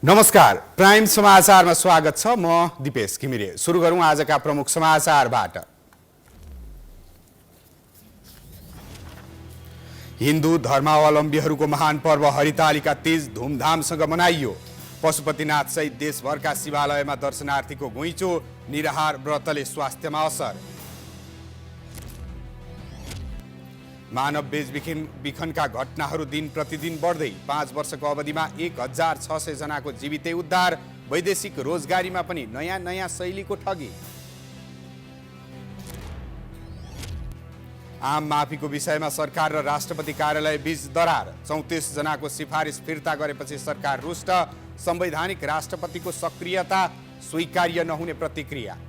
नमस्कार, प्राइम समाचारमा स्वागत छ। म दिपेश घिमिरे। सुरु गरौँ आजका प्रमुख समाचारबाट। हिन्दू धर्मावलम्बीहरूको महान पर्व हरितालिका तीज धुमधामसँग मनाइयो। पशुपतिनाथ सहित देशभरका शिवालयमा दर्शनार्थीको घुइँचो, निराहार व्रतले स्वास्थ्यमा असर। मानव बेचबिखनका घटनाहरू दिन प्रतिदिन बढ्दै 5 वर्षको अवधिमा 1600 जनाको जीवितै उद्धार। वैदेशिक रोजगारीमा पनि नयाँ शैलीको ठगी। आम माफीको विषयमा सरकार र राष्ट्रपति कार्यालय बीच दरार। 34 जनाको सिफारिस फिर्ता गरेपछि सरकार रुष्ट। संवैधानिक राष्ट्रपतिको सक्रियता स्वीकार्य नहुने प्रतिक्रिया।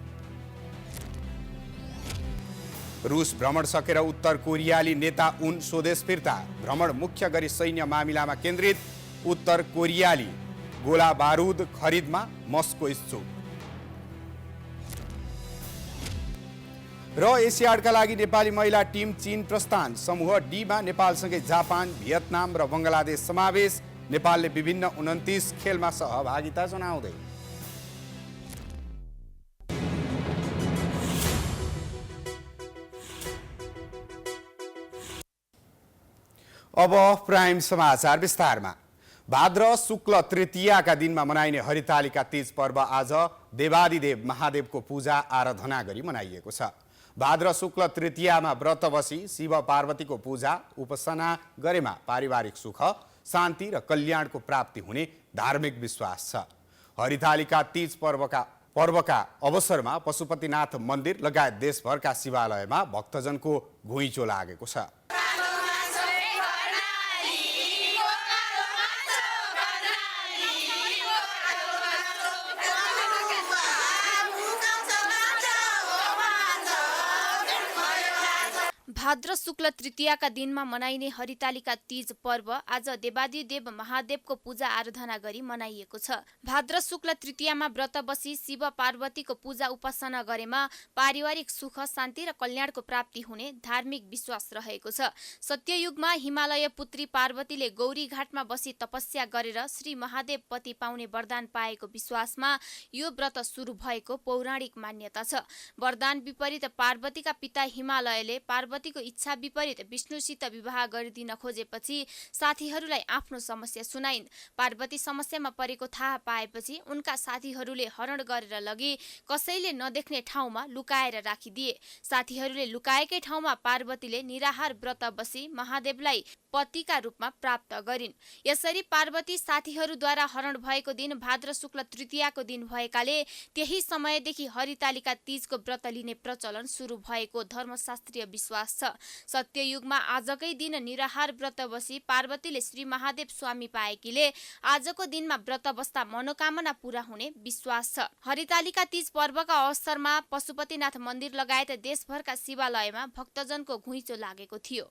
रूस भ्रमण सकेर उत्तर कोरियाली नेता उन स्वदेश फिर्ता। भ्रमण मुख्य गरी सैन्य मामिलामा केन्द्रित। उत्तर कोरियाली गोला बारुद खरिदमा मस्को इच्छुक। र एसियाडका लागि नेपाली महिला टिम चीन प्रस्थान। समूह डीमा नेपालसँगै जापान, भियतनाम र बङ्गलादेश समावेश। नेपालले विभिन्न 29 खेलमा सहभागिता जनाउँदै। अब प्राइम समाचार विस्तारमा। भाद्र शुक्ल तृतीयाका दिनमा मनाइने हरितालिका तीज पर्व आज देवादिदेव महादेवको पूजा आराधना गरी मनाइएको छ। भाद्र शुक्ल तृतीयामा व्रत बसी शिव पार्वतीको पूजा उपासना गरेमा पारिवारिक सुख, शान्ति र कल्याणको प्राप्ति हुने धार्मिक विश्वास छ। हरितालिका तीज पर्वका अवसरमा पशुपतिनाथ मन्दिर लगायत देशभरका शिवालयमा भक्तजनको घुइँचो लागेको छ। भाद्र शुक्ल तृतीयाका दिनमा मनाइने हरितालिका तीज पर्व आज देवादिदेव महादेवको पूजा आराधना गरी मनाइएको छ। भाद्र शुक्ल तृतीयामा व्रत बसी शिव पार्वतीको पूजा उपासना गरेमा पारिवारिक सुख, शान्ति र कल्याणको प्राप्ति हुने धार्मिक विश्वास रहेको छ। सत्ययुगमा हिमालय पुत्री पार्वतीले गौरी घाटमा बसी तपस्या गरेर श्री महादेव पति पाउने वरदान पाएको विश्वासमा यो व्रत सुरु भएको पौराणिक मान्यता छ। वरदान विपरीत पार्वतीका पिता हिमालयले पार्वतीको इच्छा विपरीत विष्णुसित विवाह गरिदिन खोजेपछि साथीहरूलाई आफ्नो समस्या सुनाइन्। पार्वती समस्यामा परेको थाहा पाएपछि उनका साथीहरूले हरण गरेर लगी कसैले नदेख्ने ठाउँमा लुकाएर राखिदिए। साथीहरूले लुकाएकै ठाउँमा पार्वतीले निराहार व्रत बसी महादेवलाई पतिका रूपमा प्राप्त गरिन्। यसरी पार्वती साथीहरूद्वारा हरण भएको दिन भाद्र शुक्ल तृतीयाको दिन भएकाले त्यही समयदेखि हरितालिका तीजको व्रत लिने प्रचलन सुरु भएको धर्मशास्त्रीय विश्वास छ। सत्ययुगमा आजकै दिन निराहार व्रत बसी पार्वतीले श्री महादेव स्वामी पाएकीले आजको दिनमा व्रत बस्दा मनोकामना पूरा हुने विश्वास छ। हरितालिका तीज पर्वका अवसरमा पशुपतिनाथ मन्दिर लगायत देशभरका शिवालयमा भक्तजनको घुइँचो लागेको थियो।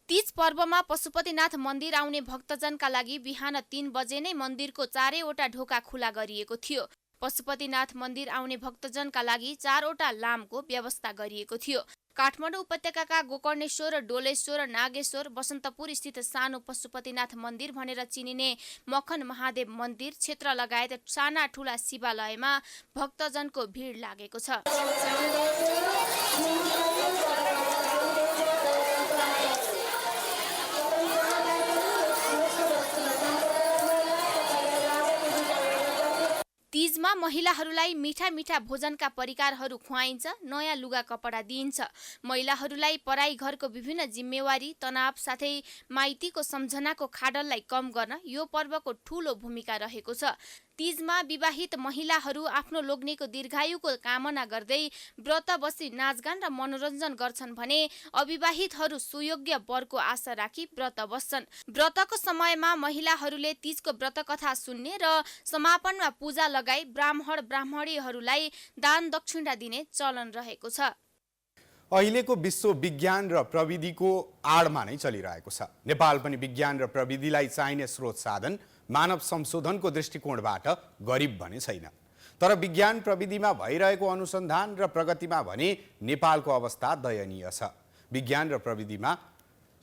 तीज पर्वमा पशुपतिनाथ मन्दिर आउने भक्तजनका लागि बिहान 3 बजे नै मन्दिरको चारैवटा ढोका खुला गरिएको थियो। पशुपतिनाथ मन्दिर आउने भक्तजनका लागि 4वटा लामको व्यवस्था गरिएको थियो। काठमाडौँ उपत्यकाका गोकर्णेश्वर, डोलेश्वर, नागेश्वर, बसन्तपुर स्थित सानो पशुपतिनाथ मन्दिर भनेर चिनिने मखन महादेव मन्दिर क्षेत्र लगायत साना ठुला शिवालयमा भक्तजनको भिड लागेको छ। तीजमा महिलाहरूलाई मिठा भोजनका परिकारहरू खुवाइन्छ, नयाँ लुगा कपडा दिइन्छ। महिलाहरूलाई पराई घरको विभिन्न जिम्मेवारी, तनाव साथै माइतीको सम्झनाको खाडललाई कम गर्न यो पर्वको ठूलो भूमिका रहेको छ। तीजमा विवाहित महिलाहरू आफ्नो लोग्नेको दीर्घायुको कामना गर्दै व्रत बसी नाचगान र मनोरञ्जन गर्छन् भने अविवाहितहरू सुयोग्य वरको आशा राखी व्रत बस्छन्। व्रतको समयमा महिलाहरूले तीजको व्रत कथा सुन्ने र समापनमा पूजा लगाई ब्राह्मणीहरूलाई दान दक्षिणा दिने चलन रहेको छ। अहिलेको विश्व विज्ञान र प्रविधिको आडमा नै चलिरहेको छ। नेपाल पनि विज्ञान र प्रविधिलाई चाहिने स्रोत साधन मानव संशोधनको दृष्टिकोणबाट गरिब भने छैन। तर विज्ञान प्रविधिमा भइरहेको अनुसन्धान र प्रगतिमा भने नेपालको अवस्था दयनीय छ। विज्ञान र प्रविधिमा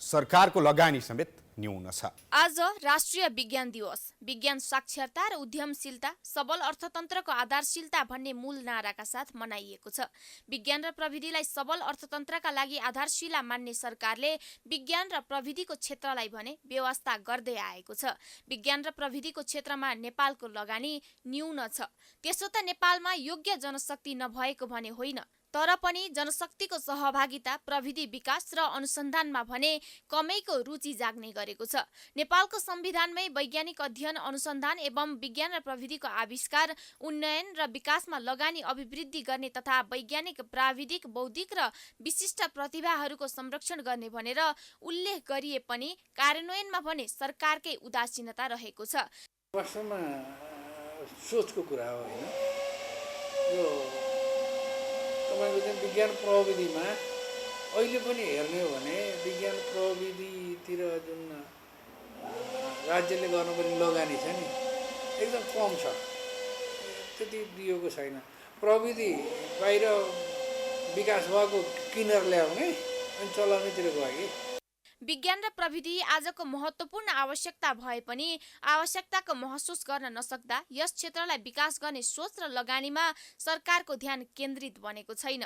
सरकारको लगानी समेत न्यून छ। आज राष्ट्रिय विज्ञान दिवस। विज्ञान साक्षरता र उद्यमशीलता, सबल अर्थतन्त्रको आधारशीलता भन्ने मूल नाराका साथ मनाइएको छ। विज्ञान र प्रविधिलाई सबल अर्थतन्त्रका लागि आधारशिला मान्ने सरकारले विज्ञान र प्रविधिको क्षेत्रलाई भने व्यवस्था गर्दै आएको छ। विज्ञान र प्रविधिको क्षेत्रमा नेपालको लगानी न्यून छ। त्यसो त नेपालमा योग्य जनशक्ति नभएको भने होइन, तर पनि जनशक्तिको सहभागिता प्रविधि विकास र अनुसन्धानमा भने कमैको रुचि जाग्ने गरेको छ। नेपालको संविधानमै वैज्ञानिक अध्ययन, अनुसन्धान एवं विज्ञान र प्रविधिको आविष्कार, उन्नयन र विकासमा लगानी अभिवृद्धि गर्ने तथा वैज्ञानिक, प्राविधिक, बौद्धिक र विशिष्ट प्रतिभाहरूको संरक्षण गर्ने भनेर उल्लेख गरिए पनि कार्यान्वयनमा भने सरकारकै उदासीनता रहेको छ। वास्तवमा सोचको कुरा हो हैन। यो तपाईको चाहिँ विज्ञान प्रविधिमा अहिले पनि हेर्ने हो भने विज्ञान प्रविधितिर जुन राज्यले गर्नुपर्ने लगानी छ नि एकदम कम छ, त्यति दिएको छैन। प्रविधि बाहिर विकास भएको किनेर ल्याउने अनि चलाउनेतिर गयो कि। विज्ञान र प्रविधि आजको महत्त्वपूर्ण आवश्यकता भए पनि आवश्यकताको महसुस गर्न नसक्दा यस क्षेत्रलाई विकास गर्ने सोच र लगानीमा सरकारको ध्यान केन्द्रित बनेको छैन।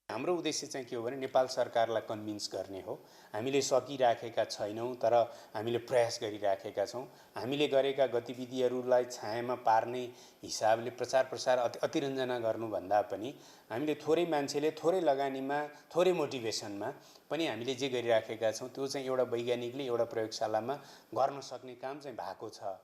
हाम्रो उद्देश्य चाहिँ के हो भने नेपाल सरकारलाई कन्भिन्स गर्ने हो। हामीले सकिराखेका छैनौँ, तर हामीले प्रयास गरिराखेका छौँ। हामीले गरेका गतिविधिहरूलाई छायामा पार्ने हिसाबले प्रचार प्रसार अतिरञ्जना गर्नुभन्दा पनि हामीले थोरै मान्छेले थोरै लगानीमा थोरै मोटिभेसनमा पनि हामीले जे गरिराखेका छौँ त्यो चाहिँ एउटा वैज्ञानिकले एउटा प्रयोगशालामा गर्न सक्ने काम चाहिँ भएको छ।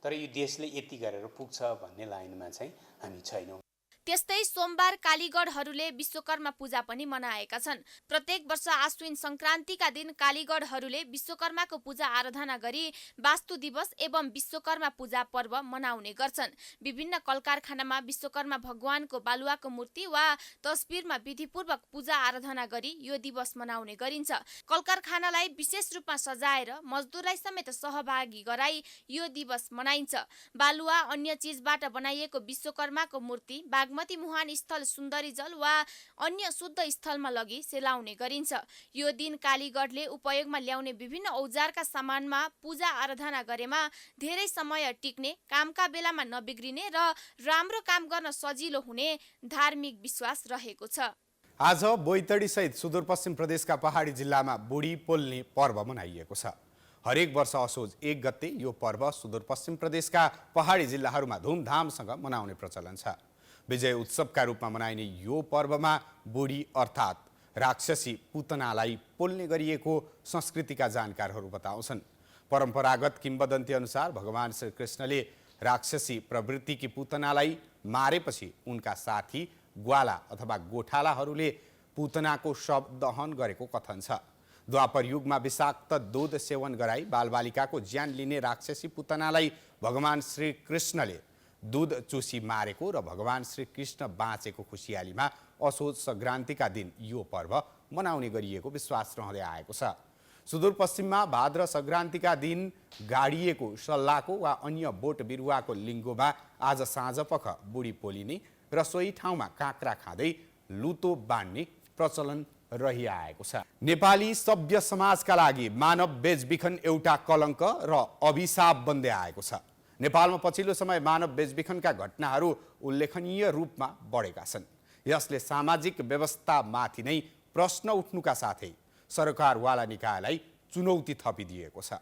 तर यो देशले यति गरेर पुग्छ भन्ने लाइनमा चाहिँ हामी छैनौँ। त्यस्तै सोमबार कालीगढहरूले विश्वकर्मा पूजा पनि मनाएका छन्। प्रत्येक वर्ष आश्विन संक्रान्तिका दिन कालीगढहरूले विश्वकर्माको पूजा आराधना गरी वास्तु दिवस एवं विश्वकर्मा पूजा पर्व मनाउने गर्छन्। विभिन्न कलकारखानामा विश्वकर्मा भगवानको बालुवाको मूर्ति वा तस्बिरमा विधिपूर्वक पूजा आराधना गरी यो दिवस मनाउने गरिन्छ। कलकारखानालाई विशेष रूपमा सजाएर मजदुरलाई समेत सहभागी गराई यो दिवस मनाइन्छ। बालुवा अन्य चीजबाट बनाइएको विश्वकर्माको मूर्ति बागमती मुहान स्थल, सुन्दरी जल वा अन्य शुद्ध स्थलमा लगी सेलाउने गरिन्छ। यो दिन कालीगढले उपयोगमा ल्याउने विभिन्न औजारका सामानमा पूजा आराधना गरेमा धेरै समय टिक्ने, कामका बेलामा नबिग्रिने र राम्रो काम गर्न सजिलो हुने धार्मिक विश्वास रहेको छ। आज बैतडी सहित सुदूरपश्चिम प्रदेशका पहाडी जिल्लामा बुढी पोल्ने पर्व मनाइएको छ। हरेक वर्ष असोज 1 गते यो पर्व सुदूरपश्चिम प्रदेशका पहाडी जिल्लाहरूमा धुमधामसँग मनाउने प्रचलन छ। विजय उत्सवका रूपमा मनाइने यो पर्वमा बुढी अर्थात् राक्षसी पुतनालाई पोल्ने गरिएको संस्कृतिका जानकारहरू बताउँछन्। परम्परागत किम्वदन्ती अनुसार भगवान श्री कृष्णले राक्षसी प्रवृत्तिकी पुतनालाई मारेपछि उनका साथी ग्वाला अथवा गोठालाहरूले पुतनाको शव दहन गरेको कथन छ। द्वापर युगमा विषाक्त दूध सेवन गराई बालबालिकाको ज्यान लिने राक्षसी पुतनालाई भगवान श्री कृष्णले दूध चुसी मारेको र भगवान श्री कृष्ण बाँचेको खुसियालीमा असोज संक्रान्तिका दिन यो पर्व मनाउने गरिएको विश्वास रहँदै आएको छ। सुदूरपश्चिममा भाद्र संक्रान्तिका दिन गाडिएको सल्लाको वा अन्य बोट बिरुवाको लिङ्गोमा आज साँझपख बुढी पोलिने र सोही ठाउँमा काँक्रा खाँदै लुतो बाँड्ने प्रचलन रहिआएको छ। नेपाली सभ्य समाजका लागि मानव बेचबिखन एउटा कलङ्क र अभिशाप बन्दै आएको छ। नेपालमा पछिल्लो समय मानव बेचबिखनका घटनाहरू उल्लेखनीय रूपमा बढेका छन्। यसले सामाजिक व्यवस्थामाथि नै प्रश्न उठ्नुका साथै सरकारवाला निकायलाई चुनौती थपिदिएको छ।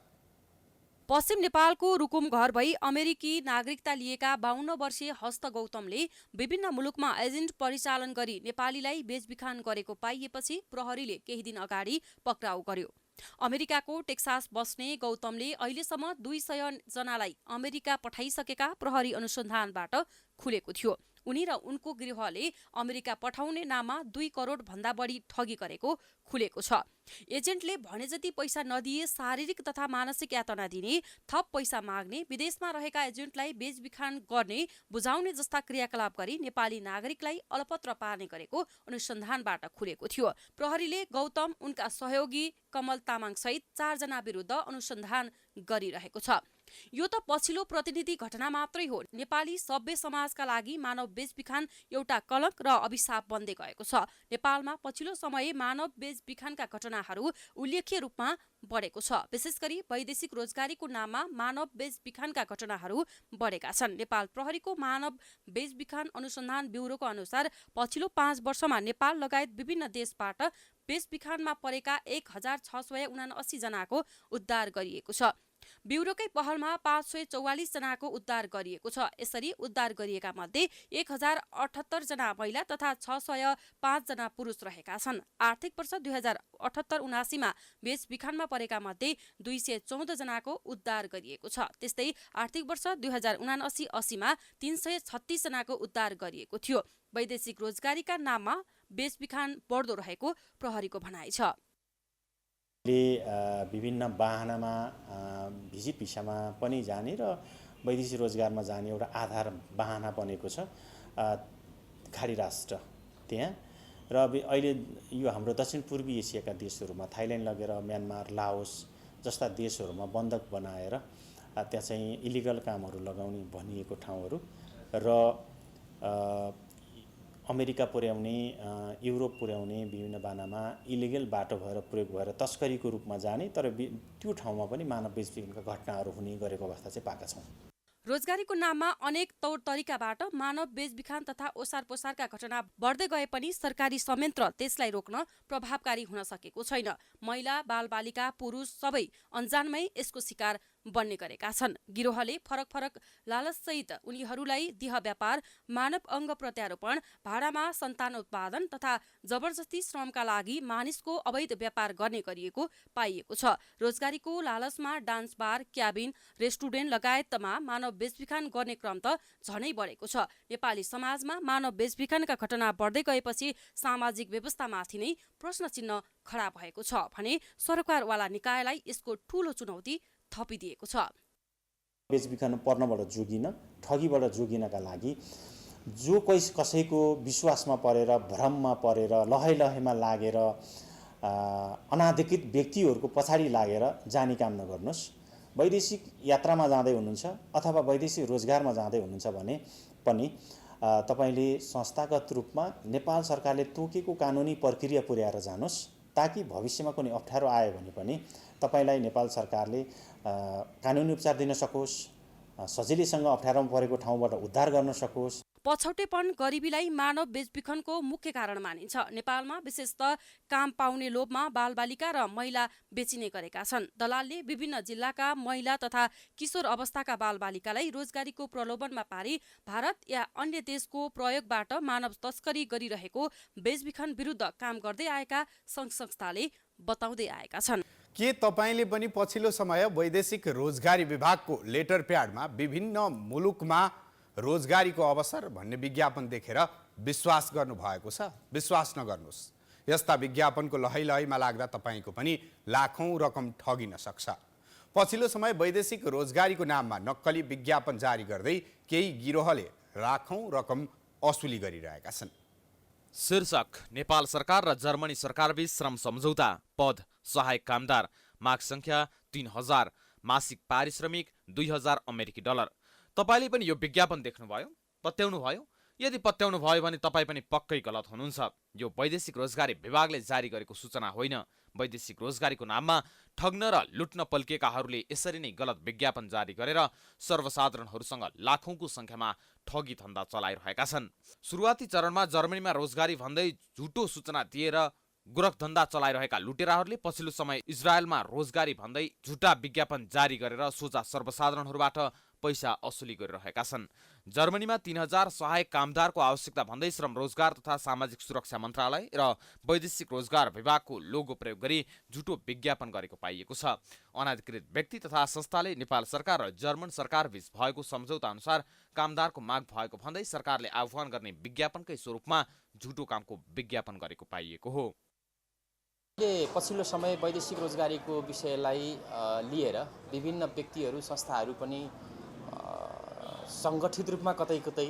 पश्चिम नेपालको रुकुम घर भई अमेरिकी नागरिकता लिएका 52 वर्षीय हस्त गौतमले विभिन्न मुलुकमा एजेन्ट परिचालन गरी नेपालीलाई बेचबिखान गरेको पाइएपछि प्रहरीले केही दिन अगाडि पक्राउ गर्यो। अमेरिकाको टेक्सास बस्ने गौतमले अहिलेसम्म 200 जनालाई अमेरिका पठाइसकेका प्रहरी अनुसन्धानबाट खुलेको थियो। उनी र उनको गृहले अमेरिका पठाउने नाममा 2 करोड भन्दा बढी ठगी गरेको खुलेको छ। एजेन्टले भने जति पैसा नदिए शारीरिक तथा मानसिक यातना दिने, थप पैसा माग्ने, विदेशमा रहेका एजेन्टलाई बेचबिखान गर्ने, बुझाउने जस्ता क्रियाकलाप गरी नेपाली नागरिकलाई अलपत्र पार्ने गरेको अनुसन्धानबाट खुलेको थियो। प्रहरीले गौतम, उनका सहयोगी कमल तामाङ सहित 4 जना विरुद्ध अनुसन्धान गरिरहेको छ। यो त पछिल्लो प्रतिनिधि घटना मात्रै हो। नेपाली सभ्य समाजका लागि मानव बेचबिखान एउटा कलंक र अभिशाप बन्दै गएको छ। नेपालमा पछिल्लो समय मानव बेचबिखानका घटनाहरू उल्लेख्य रूपमा बढेको छ। विशेष गरी वैदेशिक रोजगारीको नाममा मानव बेचबिखानका घटनाहरू बढेका छन्। नेपाल प्रहरीको मानव बेचबिखान अनुसन्धान ब्युरोको अनुसार पछिल्लो 5 वर्षमा नेपाल लगायत विभिन्न देशबाट बेचबिखानमा परेका 1679 जनाको उद्धार गरिएको छ। ब्युरोकै पहलमा 544 जनाको उद्धार गरिएको छ। यसरी उद्धार गरिएका मध्ये 1078 जना महिला तथा 605 जना पुरुष रहेका छन्। आर्थिक वर्ष 2078-79 मा बेचबिखानमा परेका मध्ये 214 जनाको उद्धार गरिएको छ। त्यस्तै आर्थिक वर्ष 2079-80 मा 336 जनाको उद्धार गरिएको थियो। वैदेशिक रोजगारीका नाममा बेचबिखान बढ्दो रहेको प्रहरीको भनाइ छ। विभिन्न वाहनामा भिजिट भिसामा पनि जाने र वैदेशिक रोजगारमा जाने एउटा आधार वाहना बनेको छ खाडी राष्ट्र त्यहाँ। र अहिले यो हाम्रो दक्षिण पूर्वी एसियाका देशहरूमा थाइल्यान्ड लगेर म्यानमार, लाओस जस्ता देशहरूमा बन्धक बनाएर त्यहाँ चाहिँ इलिगल कामहरू लगाउने भनिएको ठाउँहरू र अमेरिका पुर्याउने, युरोप पुर्याउने विभिन्न बानामा इलिगल बाटो भएर प्रयोग भएर तस्करीको रूपमा जाने, तर त्यो ठाउँमा पनि मानव बेचबिखनका घटनाहरू हुने गरेको अवस्था चाहिँ पाएका छौँ। रोजगारीको नाममा अनेक तौर तरिकाबाट मानव बेचबिखान तथा ओसार पोसारका घटना बढ्दै गए पनि सरकारी संयन्त्र त्यसलाई रोक्न प्रभावकारी हुन सकेको छैन। महिला, बालबालिका, पुरुष सबै अन्जानमै यसको शिकार बन्ने गरेका छन्। गिरोहले फरक फरक लालचसहित उनीहरूलाई देह व्यापार, मानव अङ्ग प्रत्यारोपण, भाडामा सन्तान उत्पादन तथा जबरजस्ती श्रमका लागि मानिसको अवैध व्यापार गर्ने गरिएको पाइएको छ। रोजगारीको लालचमा डान्स बार, क्याबिन, रेस्टुरेन्ट लगायतमा मानव बेचबिखान गर्ने क्रम त झनै बढेको छ। नेपाली समाजमा मानव बेचबिखानका घटना बढ्दै गएपछि सामाजिक व्यवस्थामाथि नै प्रश्न चिन्ह खडा भएको छ भने सरकारवाला निकायलाई यसको ठूलो चुनौती थपिदिएको छ। बेचबिखन पर्नबाट जोगिन, ठगीबाट जोगिनका लागि जो कसैको विश्वासमा परेर, भ्रममा परेर, लहैमा लागेर अनाधिकृत व्यक्तिहरूको पछाडि लागेर जाने काम नगर्नुहोस्। वैदेशिक यात्रामा जाँदै हुनुहुन्छ अथवा वैदेशिक रोजगारमा जाँदै हुनुहुन्छ भने पनि तपाईले संस्थागत रूपमा नेपाल सरकारले तोकेको कानुनी प्रक्रिया पुर्याएर जानुहोस्, ताकि भविष्यमा कुनै अप्ठ्यारो आयो भने पनि तपाईलाई नेपाल सरकारले कानुनी उपचार दिन सकोस्, सजिलैसँग अप्ठ्यारोमा परेको ठाउँबाट उद्धार गर्न सकोस्। पछौटेपन गरिबीलाई मानव बेचबिखनको मुख्य कारण मानिन्छ। नेपालमा विशेषतः काम पाउने लोभमा बालबालिका र महिला बेचिने गरेका छन्। दलालले विभिन्न जिल्लाका महिला तथा किशोर अवस्थाका बालबालिकालाई रोजगारीको प्रलोभनमा पारी भारत या अन्य देशको प्रयोगबाट मानव तस्करी गरिरहेको बेचबिखन विरुद्ध काम गर्दै आएका सङ्घ संस्थाले बताउँदै आएका छन्। के तपाईले पनि पछिल्लो समय वैदेशिक रोजगारी विभागको लेटर प्याडमा विभिन्न मुलुकमा रोजगारीको अवसर भन्ने विज्ञापन देखेर विश्वास गर्नुभएको छ? विश्वास नगर्नुहोस्। यस्ता विज्ञापनको लहैमा लाग्दा तपाईको पनि लाखौं रकम ठगिन सक्छ। पछिल्लो समय वैदेशिक रोजगारीको नाममा नक्कली विज्ञापन जारी गर्दै केही गिरोहले लाखौं रकम असुली गरिरहेका छन्। शीर्षक: नेपाल सरकार र जर्मनी सरकारबीच श्रम सम्झौता, पद सहायक कामदार, माग संख्या 3000, मासिक पारिश्रमिक 2000 अमेरिकी डलर। तपाईले पनि यो विज्ञापन देख्नुभयो, पत्याउनु भयो? यदि पत्याउनु भयो भने तपाईँ पनि पक्कै गलत हुनुहुन्छ। यो वैदेशिक रोजगारी विभागले जारी गरेको सूचना होइन। वैदेशिक रोजगारीको नाममा ठग्न र लुट्न पल्किएकाहरूले यसरी नै गलत विज्ञापन जारी गरेर सर्वसाधारणहरूसँग लाखौंको संख्यामा ठगी धन्दा चलाइरहेका छन्। सुरुवाती चरणमा जर्मनीमा रोजगारी भन्दै झुटो सूचना दिएर गोरखधन्दा चलाइरहेका लुटेराहरूले पछिल्लो समय इजरायलमा रोजगारी भन्दै झुटा विज्ञापन जारी गरेर सोझा सर्वसाधारणहरूबाट पैसा असुली गरिरहेका छन्। जर्मनीमा 3000 सहायक कामदारको आवश्यकता भन्दै श्रम रोजगार तथा सामाजिक सुरक्षा मन्त्रालय र वैदेशिक रोजगार विभागको लोगो प्रयोग गरी झुटो विज्ञापन गरेको पाइएको छ। अनाधिकृत व्यक्ति तथा संस्थाले नेपाल सरकार र जर्मन सरकार बीच भएको सम्झौता अनुसार कामदारको माग भएको भन्दै सरकारले आह्वान गर्ने विज्ञापनकै स्वरूपमा झुटो कामको विज्ञापन गरेको पाइएको हो। पछिल्लो समय वैदेशिक रोजगारीको विषयलाई लिएर विभिन्न व्यक्तिहरू संस्थाहरू पनि सङ्गठित रूपमा कतै कतै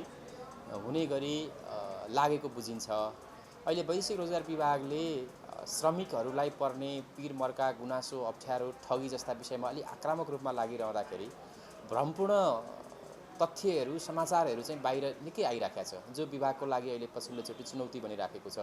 हुने गरी लागेको बुझिन्छ। अहिले वैदेशिक रोजगार विभागले श्रमिकहरूलाई पर्ने पीर मर्का गुनासो अप्ठ्यारो ठगी जस्ता विषयमा अलि आक्रामक रूपमा लागिरहँदाखेरि भ्रमपूर्ण तथ्यहरू समाचारहरू चाहिँ बाहिर निकै आइराखेको छ, जो विभागको लागि अहिले पछिल्लोचोटि चुनौती बनिराखेको छ।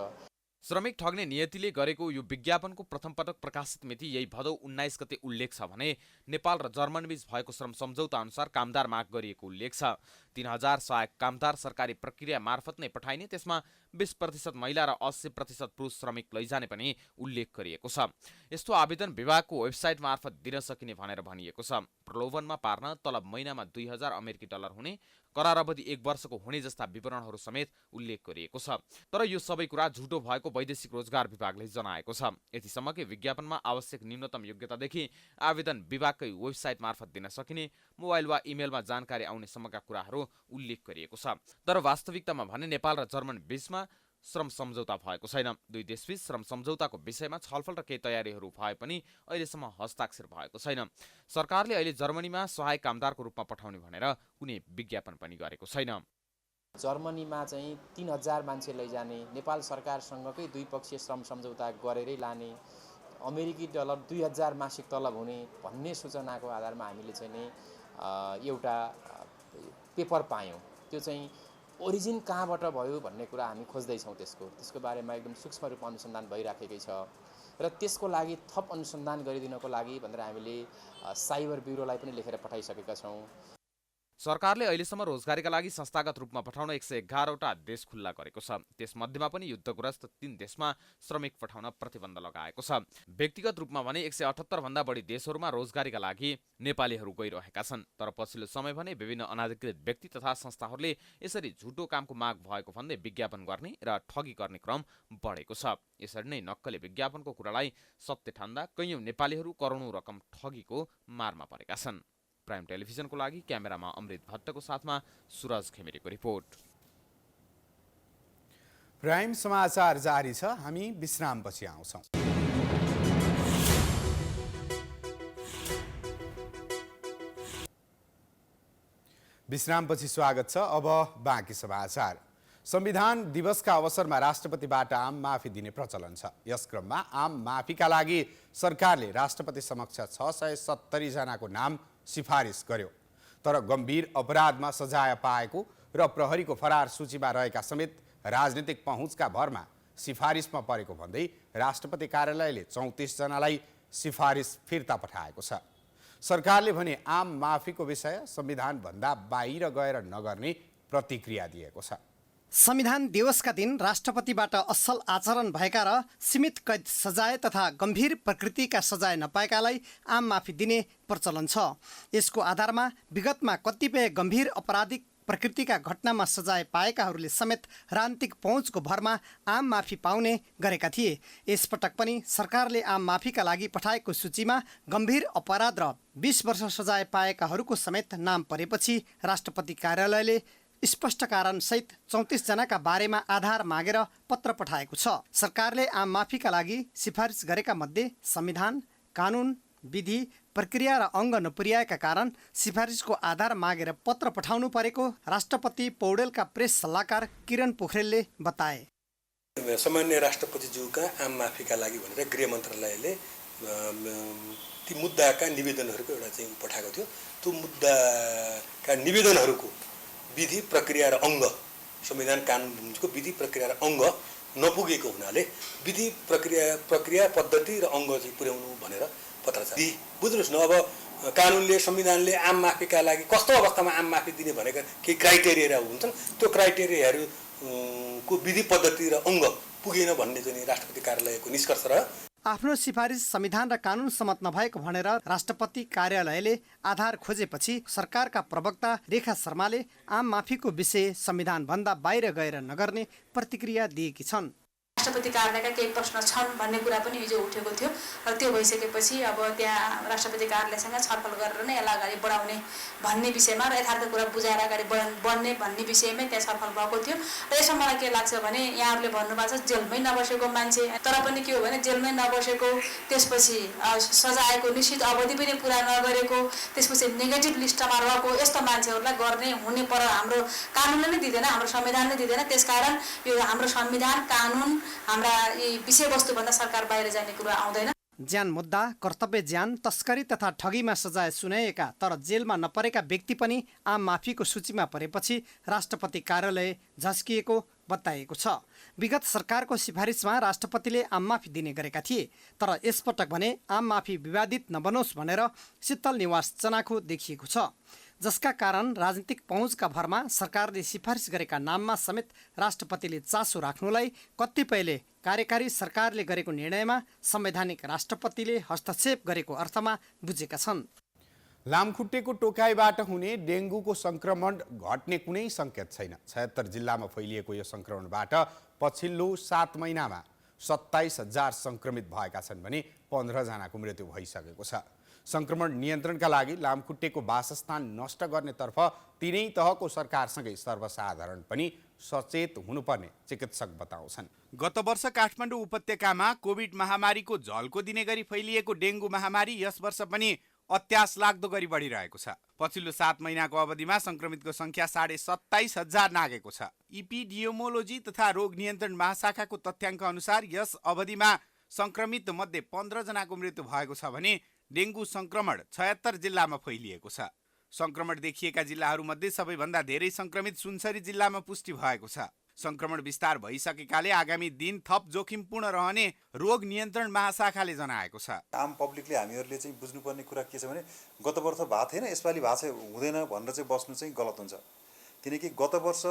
श्रमिक ठग्ने नियतिले गरेको यो विज्ञापनको प्रथम पटक प्रकाशित मिति यही भदौ 19 गते उल्लेख छ भने नेपाल र जर्मनी बीच भएको श्रम सम्झौता अनुसार कामदार माग गरिएको उल्लेख छ। 3000 सहायक कामदार सरकारी प्रक्रिया मार्फत नै पठाइने, त्यसमा 20% महिला र 80% पुरुष श्रमिक लैजाने पनि उल्लेख गरिएको छ। यस्तो आवेदन विभागको वेबसाइट मार्फत दिन सकिने भनेर भनिएको छ। प्रलोभनमा पार्न तलब महिनामा $2000 हुने, करार अवधि 1 वर्षको हुने जस्ता विवरणहरू समेत उल्लेख गरिएको छ। तर यो सबै कुरा झुटो भएको वैदेशिक रोजगार विभागले जनाएको छ। यतिसम्मकै विज्ञापनमा आवश्यक न्यूनतम योग्यतादेखि आवेदन विभागकै वेबसाइट मार्फत दिन सकिने, मोबाइल वा इमेलमा जानकारी आउने सम्मका कुराहरू उल्लेख गरिएको छ। तर वास्तविकतामा भने नेपाल र जर्मन बीचमा श्रम सम्झौता भएको छैन। दुई देशबीच श्रम सम्झौताको विषयमा छलफल र केही तयारीहरू भए पनि अहिलेसम्म हस्ताक्षर भएको छैन। सरकारले अहिले जर्मनीमा सहायक कामदारको रूपमा पठाउने भनेर कुनै विज्ञापन पनि गरेको छैन। जर्मनीमा चाहिँ 3000 मान्छे लैजाने, नेपाल सरकारसँगकै द्विपक्षीय श्रम सम्झौता गरेरै लाने, अमेरिकी डलर 2000 मासिक तलब हुने भन्ने सूचनाको आधारमा हामीले चाहिँ नि एउटा पेपर पायौँ। त्यो चाहिँ ओरिजिन कहाँबाट भयो भन्ने कुरा हामी खोज्दैछौँ। त्यसको बारेमा एकदम सूक्ष्म रूपमा अनुसन्धान भइराखेकै छ र त्यसको लागि थप अनुसन्धान गरिदिनको लागि भनेर हामीले साइबर ब्युरोलाई पनि लेखेर पठाइसकेका छौँ। सरकारले अहिलेसम्म रोजगारीका लागि संस्थागत रूपमा पठाउन 111वटा देश खुल्ला गरेको छ। त्यसमध्येमा पनि युद्धग्रस्त 3 देशमा श्रमिक पठाउन प्रतिबन्ध लगाएको छ। व्यक्तिगत रूपमा भने 178 भन्दा बढी देशहरूमा रोजगारीका लागि नेपालीहरू गइरहेका छन्। तर पछिल्लो समय भने विभिन्न अनाधिकृत व्यक्ति तथा संस्थाहरूले यसरी झुटो कामको माग भएको भन्दै विज्ञापन गर्ने र ठगी गर्ने क्रम बढेको छ। यसरी नै नक्कले विज्ञापनको कुरालाई सत्य ठान्दा कैयौं नेपालीहरू करोडौं रकम ठगीको मारमा परेका छन्। प्राइम टेलिभिजनको लागि क्यामेरामा अमृत भट्टको साथमा सुरज घिमिरेको रिपोर्ट। प्राइम समाचार जारी छ, हामी विश्रामपछि आउँछौँ। विश्रामपछि स्वागत छ। अब बाँकी समाचार। संविधान दिवसका अवसरमा राष्ट्रपतिबाट आम माफी दिने प्रचलन छ। यस क्रममा आम माफीका लागि सरकारले राष्ट्रपति समक्ष 670 जनाको नाम सिफारिस गर्यो। तर गम्भीर अपराधमा सजाय पाएको र प्रहरीको फरार सूचीमा रहेका समेत राजनीतिक पहुँचका भरमा सिफारिसमा परेको भन्दै राष्ट्रपति कार्यालयले 34 जनालाई सिफारिस फिर्ता पठाएको छ। सरकारले भने आम माफीको विषय संविधानभन्दा बाहिर गएर नगर्ने प्रतिक्रिया दिएको छ। संविधान दिवसका दिन राष्ट्रपतिबाट असल आचरण भएका र सीमित कैद सजाय तथा गम्भीर प्रकृतिका सजाय नपाएकालाई आम माफी दिने प्रचलन छ। यसको आधारमा विगतमा कतिपय गम्भीर आपराधिक प्रकृतिका घटनामा सजाय पाएकाहरूले समेत राजनीतिक पहुँचको भरमा आम माफी पाउने गरेका थिए। यसपटक पनि सरकारले आम माफीका लागि पठाएको सूचीमा गम्भीर अपराध र 20 वर्ष सजाय पाएकाहरूको समेत नाम परेपछि राष्ट्रपति कार्यालयले स्पष्ट कारण सहित 34 जनाका बारेमा आधार मागेर पत्र पठाएको छ। सरकारले आम माफीका लागि सिफारिस गरेका मध्ये संविधान, कानुन, विधि, प्रक्रिया र अङ्ग नपुर्याएका कारण सिफारिसको आधार मागेर पत्र पठाउनु परेको राष्ट्रपति पौडेलका प्रेस सल्लाहकार किरण पोखरेलले बताए। सामान्य राष्ट्रपतिज्यूका आम माफीका लागि भनेर गृह मन्त्रालयले ती मुद्दाका निवेदनहरूको एउटा चाहिँ पठाएको थियो। त्यो मुद्दाका निवेदनहरूको विधि प्रक्रिया र अङ्ग, संविधान कानुनको विधि प्रक्रिया र अङ्ग नपुगेको हुनाले विधि प्रक्रिया पद्धति र अङ्ग चाहिँ पुर्याउनु भनेर पत्र छ। बुझ्नुहोस् न, अब कानुनले संविधानले आम माफीका लागि कस्तो अवस्थामा आम माफी दिने भनेका केही क्राइटेरिया हुन्छन्। त्यो क्राइटेरियाहरूको विधि पद्धति र अङ्ग पुगेन भन्ने चाहिँ राष्ट्रपति कार्यालयको निष्कर्ष रह्यो। आफ्नो सिफारिस संविधान र कानुन सम्मत नभएको भनेर राष्ट्रपति कार्यालयले आधार खोजेपछि सरकारका प्रवक्ता रेखा शर्माले आम माफीको विषय संविधानभन्दा बाहिर गएर नगर्ने प्रतिक्रिया दिएकी छन्। राष्ट्रपति कार्यालयका केही प्रश्न छन् भन्ने कुरा पनि हिजो उठेको थियो र त्यो भइसकेपछि अब त्यहाँ राष्ट्रपति कार्यालयसँग छलफल गरेर नै यसलाई अगाडि बढाउने भन्ने विषयमा र यथार्थ कुरा बुझाएर अगाडि बढ्ने भन्ने विषयमै त्यहाँ छलफल भएको थियो। र यसमा मलाई के लाग्छ भने यहाँहरूले भन्नुभएको छ जेलमै नबसेको मान्छे, तर पनि के हो भने जेलमै नबसेको, त्यसपछि सजायको निश्चित अवधि पनि पुरा नगरेको, त्यसपछि नेगेटिभ लिस्टमा रहेको यस्तो मान्छेहरूलाई गर्ने हुने पर हाम्रो कानुनले नै दिँदैन, हाम्रो संविधानले दिँदैन। त्यसकारण यो हाम्रो संविधान कानुन हाम्रा यी विषयवस्तुभन्दा सरकार बाहिर जाने कुरा आउँदैन। ज्यान मुद्दा, कर्तव्य ज्यान, तस्करी तथा ठगीमा सजाय सुनाइएका तर जेलमा नपरेका व्यक्ति पनि आम माफीको सूचीमा परेपछि राष्ट्रपति कार्यालय झस्किएको बताइएको छ। विगत सरकारको सिफारिसमा राष्ट्रपतिले आम माफी दिने गरेका थिए, तर यसपटक भने आम माफी विवादित नबनोस् भनेर शीतल निवास चनाखो देखिएको छ, जसका कारण राजनीतिक पहुँचका भरमा सरकारले सिफारिस गरेका नाममा समेत राष्ट्रपतिले चासो राख्नुलाई कतिपयले कार्यकारी सरकारले गरेको निर्णयमा संवैधानिक राष्ट्रपतिले हस्तक्षेप गरेको अर्थमा बुझेका छन्। लामखुट्टेको टोकाइबाट हुने डेङ्गुको संक्रमण घट्ने कुनै सङ्केत छैन। 76 जिल्लामा फैलिएको यो संक्रमणबाट पछिल्लो 7 महिनामा 27,000 सङ्क्रमित भएका छन् भने 15 जनाको मृत्यु भइसकेको छ। संक्रमण नियन्त्रणका लागि लामखुट्टेको वासस्थान नष्ट गर्नेतर्फ तिनै तहको सरकारसँगै सर्वसाधारण पनि सचेत हुनुपर्ने चिकित्सक बताउँछन्। गत वर्ष काठमाडौँ उपत्यकामा कोभिड महामारीको झल्को दिने गरी फैलिएको डेङ्गु महामारी यस वर्ष पनि अत्यास लाग्दो गरी बढिरहेको छ। पछिल्लो 7 महिनाको अवधिमा संक्रमितको संख्या 27,500 नागेको छ। इपिडियोमोलोजी तथा रोग नियन्त्रण महाशाखाको तथ्याङ्क अनुसार यस अवधिमा संक्रमित मध्ये 15 जनाको मृत्यु भएको छ भने डेङ्गु संक्रमण 76 जिल्लामा फैलिएको छ। संक्रमण देखिएका जिल्लाहरूमध्ये सबैभन्दा धेरै संक्रमित सुनसरी जिल्लामा पुष्टि भएको छ। संक्रमण विस्तार भइसकेकाले आगामी दिन थप जोखिमपूर्ण रहने रोग नियन्त्रण महाशाखाले जनाएको छ। आम पब्लिकले हामीहरूले चाहिँ बुझ्नुपर्ने कुरा के छ भने गत वर्ष भएको थिएन, यसपालि भएको छ हुँदैन भनेर चाहिँ बस्नु चाहिँ गलत हुन्छ। किनकि गत वर्ष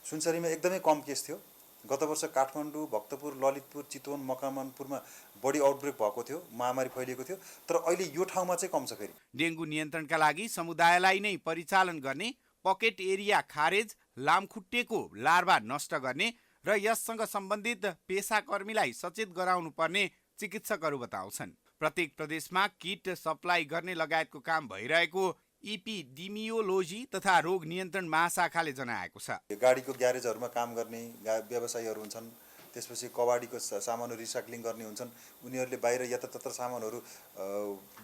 सुनसरीमा एकदमै कम केस थियो। गत वर्ष काठमाडौँ, भक्तपुर, ललितपुर, चितवन, मकवानपुरमा बढी आउटब्रेक भएको थियो, महामारी फैलिएको थियो, तर अहिले यो ठाउँमा चाहिँ कम छ। फेरि डेङ्गु नियन्त्रणका लागि समुदायलाई नै परिचालन गर्ने, पकेट एरिया खारेज, लामखुट्टेको लार्भा नष्ट गर्ने र यससँग सम्बन्धित पेसाकर्मीलाई सचेत गराउनु पर्ने चिकित्सकहरू बताउँछन्। प्रत्येक प्रदेशमा किट सप्लाई गर्ने लगायतको काम भइरहेको इपिडिमियोलोजी तथा रोग नियन्त्रण महाशाखाले जनाएको छ। गाडीको ग्यारेजहरूमा काम गर्ने व्यवसायीहरू हुन्छन्, त्यसपछि कबाडीको सामानहरू रिसाइक्लिङ गर्ने हुन्छन्, उनीहरूले बाहिर यतातता सामानहरू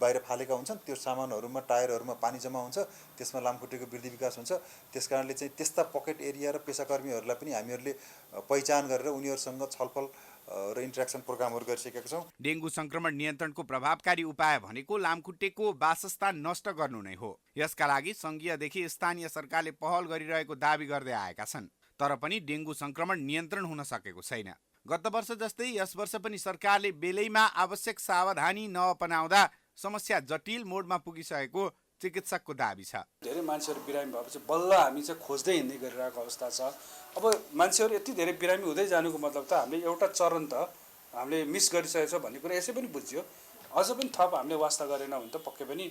बाहिर फालेका हुन्छन्, त्यो सामानहरूमा टायरहरूमा पानी जम्मा हुन्छ, त्यसमा लामखुट्टेको वृद्धि विकास हुन्छ। त्यसकारणले चाहिँ त्यस्ता पकेट एरिया र पेसाकर्मीहरूलाई पनि हामीहरूले पहिचान गरेर उनीहरूसँग छलफल र इन्ट्रेक्सन प्रोग्रामहरू गरिसकेका छौँ। डेङ्गु संक्रमण नियन्त्रणको प्रभावकारी उपाय भनेको लामखुट्टेको वासस्थान नष्ट गर्नु नै हो। यसका लागि सङ्घीयदेखि स्थानीय सरकारले पहल गरिरहेको दावी गर्दै आएका छन्, तर पनि डेङ्गु संक्रमण नियन्त्रण हुन सकेको छैन। गत वर्ष जस्तै यस वर्ष पनि सरकारले बेलैमा आवश्यक सावधानी नअपनाउँदा समस्या जटिल मोडमा पुगिसकेको चिकित्सकको दावी छ। धेरै मान्छेहरू बिरामी भएपछि बल्ल हामी चाहिँ खोज्दै हिँड्दै गरिरहेको अवस्था छ। अब मान्छेहरू यति धेरै बिरामी हुँदै जानुको मतलब त हामीले एउटा चरण त हामीले मिस गरिसकेको छ भन्ने कुरा यसै पनि बुझ्यो। अझ पनि थप हामीले वास्ता गरेन भने त पक्कै पनि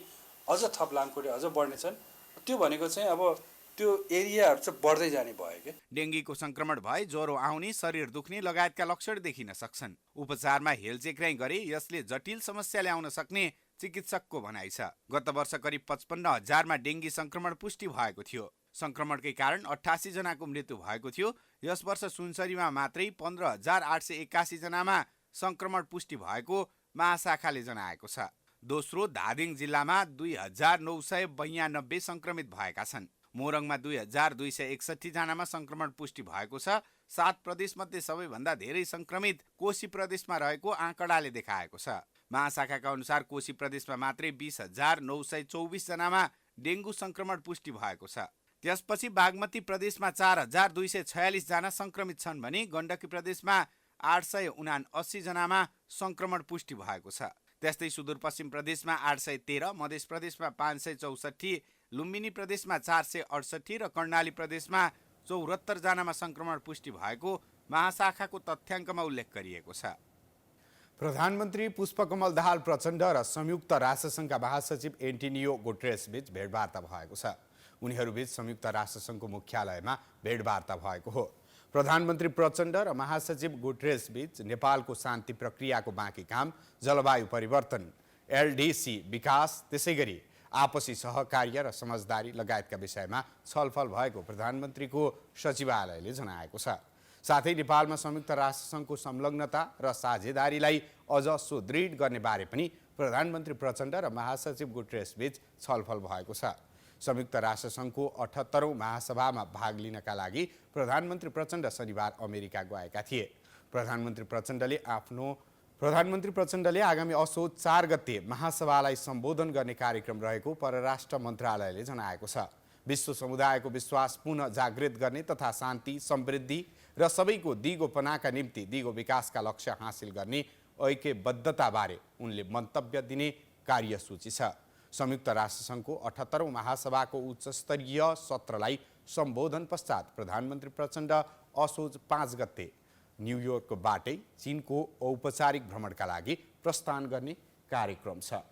अझ थप लामखुट्टे अझ बढ्नेछन्। त्यो भनेको चाहिँ अब त्यो एरियाहरू चाहिँ बढ्दै जाने भयो के। डेङ्गीको संक्रमण भए ज्वरो आउने, शरीर दुख्ने लगायतका लक्षण देखिन सक्छन्। उपचारमा हेलचेक्राइ गरे यसले जटिल समस्या ल्याउन सक्ने चिकित्सकको भनाइ छ। गत वर्ष करिब 55,000मा डेङ्गी संक्रमण पुष्टि भएको थियो। संक्रमणकै कारण 88 जनाको मृत्यु भएको थियो। यस वर्ष सुनसरीमा मात्रै 15,881 जनामा संक्रमण पुष्टि भएको महाशाखाले जनाएको छ। दोस्रो धादिङ जिल्लामा 2,992 संक्रमित भएका छन्। मोरङमा 2,261 जनामा संक्रमण पुष्टि भएको छ। 7 प्रदेशमध्ये सबैभन्दा धेरै संक्रमित कोशी प्रदेशमा रहेको आँकडाले देखाएको छ। महाशाखाका अनुसार कोशी प्रदेशमा मात्रै 20,924 जनामा डेङ्गु संक्रमण पुष्टि भएको छ। त्यसपछि बागमती प्रदेशमा 4,246 जना संक्रमित छन् भने गण्डकी प्रदेशमा 879 जनामा संक्रमण पुष्टि भएको छ। त्यस्तै सुदूरपश्चिम प्रदेशमा 813, मध्य प्रदेशमा 564, लुम्बिनी प्रदेशमा 468 र कर्णाली प्रदेशमा 74 जनामा संक्रमण पुष्टि भएको महाशाखाको तथ्याङ्कमा उल्लेख गरिएको छ। प्रधानमन्त्री पुष्पकमल दाहाल प्रचण्ड र संयुक्त राष्ट्रसङ्घका महासचिव एन्टिनियो गुटेरेस बीच भेटवार्ता भएको छ। उनीहरूबीच संयुक्त राष्ट्रसङ्घको मुख्यालयमा भेटवार्ता भएको हो। प्रधानमन्त्री प्रचण्ड र महासचिव गुटेरेस बीच नेपालको शान्ति प्रक्रियाको बाँकी काम, जलवायु परिवर्तन, एलडीसी विकास, त्यसैगरी आपसी सहकार्य र समझदारी लगायतका विषयमा छलफल भएको प्रधानमन्त्रीको सचिवालयले जनाएको छ। साथै नेपालमा संयुक्त राष्ट्रसङ्घको संलग्नता र साझेदारीलाई अझ सुदृढ गर्ने बारे पनि प्रधानमन्त्री प्रचण्ड र महासचिव गुटेरेस बीच छलफल भएको छ। संयुक्त राष्ट्रसङ्घको 78औं महासभामा भाग लिनका लागि प्रधानमन्त्री प्रचण्ड शनिबार अमेरिका गएका थिए। प्रधानमन्त्री प्रचण्डले आगामी असोज 4 गते महासभालाई सम्बोधन गर्ने कार्यक्रम रहेको परराष्ट्र मन्त्रालयले जनाएको छ। विश्व समुदायको विश्वास पुनः जागृत गर्ने तथा शान्ति, समृद्धि र सबैको दिगोपनाका निम्ति दिगो विकासका लक्ष्य हासिल गर्ने ऐक्यबद्धताबारे उनले मन्तव्य दिने कार्यसूची छ। संयुक्त राष्ट्रसङ्घको 78औं महासभाको उच्चस्तरीय सत्रलाई सम्बोधन पश्चात प्रधानमन्त्री प्रचण्ड असोज 5 गते न्युयोर्कबाटै चीनको औपचारिक भ्रमणका लागि प्रस्थान गर्ने कार्यक्रम छ।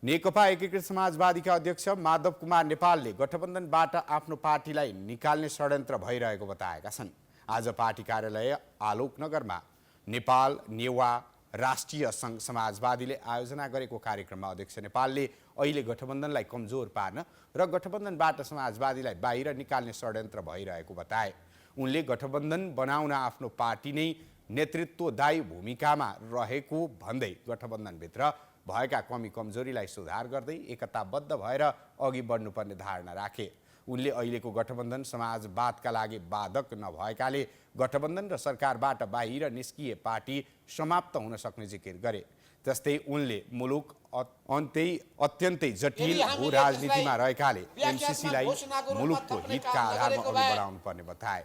नेकपा एकीकृत समाजवादीका अध्यक्ष माधव कुमार नेपालले गठबन्धनबाट आफ्नो पार्टीलाई निकाल्ने षड्यन्त्र भइरहेको बताएका छन्। आज पार्टी कार्यालय आलोकनगरमा नेपाल नेवा राष्ट्रिय सङ्घ समाजवादीले आयोजना गरेको कार्यक्रममा अध्यक्ष नेपालले अहिले गठबन्धनलाई कमजोर पार्न र गठबन्धनबाट समाजवादीलाई बाहिर निकाल्ने षड्यन्त्र भइरहेको बताए। उनले गठबन्धन बनाउन आफ्नो पार्टी नै नेतृत्वदायी भूमिकामा रहेको भन्दै गठबन्धनभित्र भएका कमी कमजोरीलाई सुधार गर्दै एकताबद्ध भएर अघि बढ्नुपर्ने धारणा राखे। उनले अहिलेको गठबन्धन समाजवादका लागि बाधक नभएकाले गठबन्धन र सरकारबाट बाहिर निस्किए पार्टी समाप्त हुन सक्ने जिकिर गरे। जस्तै उनले मुलुक अत्यन्तै जटिल भू राजनीतिमा रहेकाले एमसीसीलाई मुलुकको हितका आधारमा अघि बढाउनु पर्ने बताए।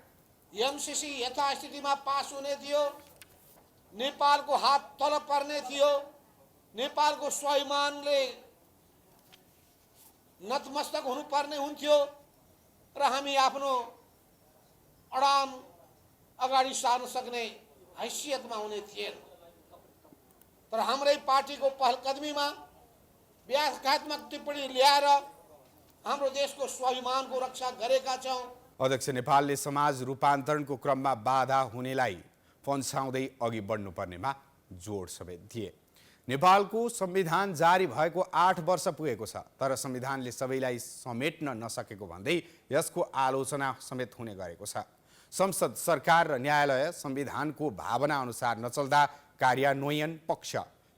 एमसीसी यथास्थितिमा पास हुने थियो, नेपालको हात तल पर्ने थियो, नेपालको स्वाभिमानले नतमस्तक हुनुपर्ने हुन्थ्यो र हामी आफ्नो अडान अगाडि सार्न सक्ने हैसियतमा हुने थिएन। तर हाम्रै पार्टीको पहलकदमीमा व्याख्यात्मक टिप्पणी ल्याएर हाम्रो देशको स्वाभिमानको रक्षा गरेका छौँ। अध्यक्ष नेपालले समाज रूपान्तरणको क्रममा बाधा हुनेलाई फन्साउँदै अघि बढ्नुपर्नेमा जोड समेत दिए। नेपालको संविधान जारी भएको 8 वर्ष पुगेको छ, तर संविधानले सबैलाई समेट्न नसकेको भन्दै यसको आलोचना समेत हुने गरेको छ। संसद, सरकार र न्यायालय संविधानको भावना अनुसार नचल्दा कार्यान्वयन पक्ष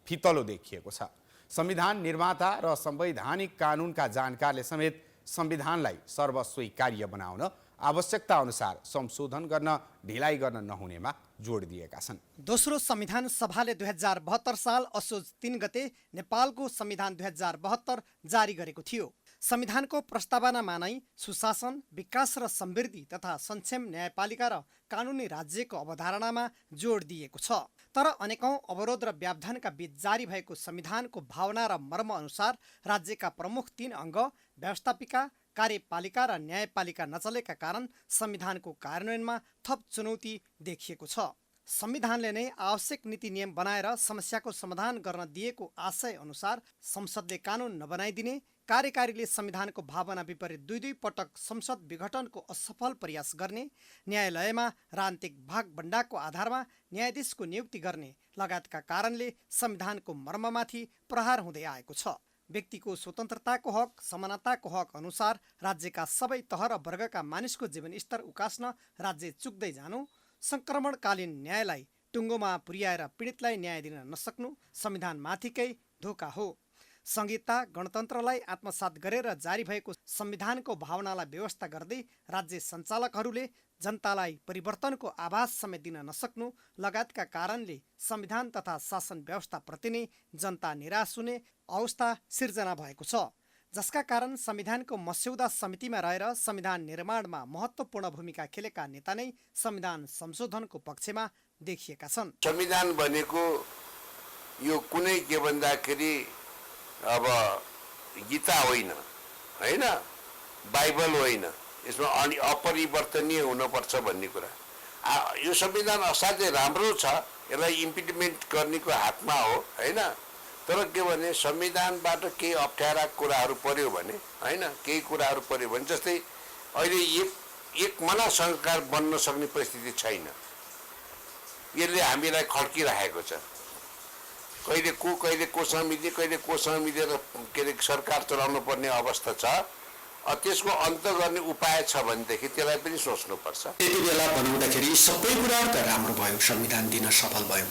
फितलो देखिएको छ। संविधान निर्माता र संवैधानिक कानुनका जानकारले समेत संविधानलाई सर्वस्वीकार्य बनाउन आवश्यकता अनुसार संशोधन गर्न ढिलाइ गर्न नहुनेमा जोड दिएका छन्। दोस्रो संविधान सभाले 2072 साल असोज 3 गते नेपालको संविधान 2072 जारी गरेको थियो। संविधानको प्रस्तावनामा नै सुशासन, विकास र समृद्धि तथा सक्षम न्यायपालिका र कानुनी राज्यको अवधारणामा जोड दिएको छ। तर अनेकौं अवरोध र व्यवधानका बीच जारी भएको संविधानको भावना र मर्म अनुसार राज्यका प्रमुख 3 अङ्ग व्यवस्थापिका, कार्यपालिका र न्यायपालिका नचलेका कारण संविधानको कार्यान्वयनमा थप चुनौती देखिएको छ। संविधानले नै आवश्यक नीति नियम बनाएर समस्याको समाधान गर्न दिएको आशय अनुसार संसदले कानुन नबनाइदिने, कार्यकारीले संविधानको भावना विपरीत 2 पटक संसद विघटनको असफल प्रयास गर्ने, न्यायालयमा राजनीतिक भागबण्डाको आधारमा न्यायाधीशको नियुक्ति गर्ने लगायतका कारणले संविधानको मर्ममाथि प्रहार हुँदै आएको छ। व्यक्तिको स्वतन्त्रताको हक, समानताको हक अनुसार राज्यका सबै तह र वर्गका मानिसको जीवनस्तर उकास्न राज्य चुक्दै जानु, संक्रमणकालीन न्यायलाई टुङ्गोमा पुर्याएर पीडितलाई न्याय दिन नसक्नु संविधानमाथिकै धोका हो। संहिता गणतन्त्रलाई आत्मसात गरेर जारी भएको संविधानको भावनालाई व्यवस्था गर्दै राज्य सञ्चालकहरूले जनतालाई परिवर्तनको आभास समेत दिन नसक्नु लगायतका कारणले संविधान तथा शासन व्यवस्थाप्रति नै जनता निराश हुने अवस्था सिर्जना भएको छ, जसका कारण संविधानको मस्यौदा समितिमा रहेर संविधान निर्माणमा महत्त्वपूर्ण भूमिका खेलेका नेता नै संविधान संशोधनको पक्षमा देखिएका छन्। संविधान भनेको यो कुनै के भन्दाखेरि अब गीता होइन, बाइबल होइन, यसमा अपरिवर्तनीय हुनुपर्छ भन्ने कुरा। यो संविधान असाध्यै राम्रो छ, यसलाई इम्प्लिमेन्ट गर्नेको हातमा हो हैन। तर के भने संविधानबाट केही अप्ठ्यारा कुराहरू पर्यो भने हैन, केही कुराहरू पर्यो भने जस्तै अहिले एक मना सरकार बन्न सक्ने परिस्थिति छैन। यसले हामीलाई खड्किरहेको छ। कहिले कोसँग मिल्ने कहिले कोसँग मिलेर के अरे सरकार चलाउनु पर्ने अवस्था छ। त्यसको अन्त गर्ने उपाय छ भनेदेखि त्यसलाई पनि सोच्नुपर्छ। त्यति बेला बनाउँदाखेरि सबै कुराहरू त राम्रो भयो, संविधान दिन सफल भयो,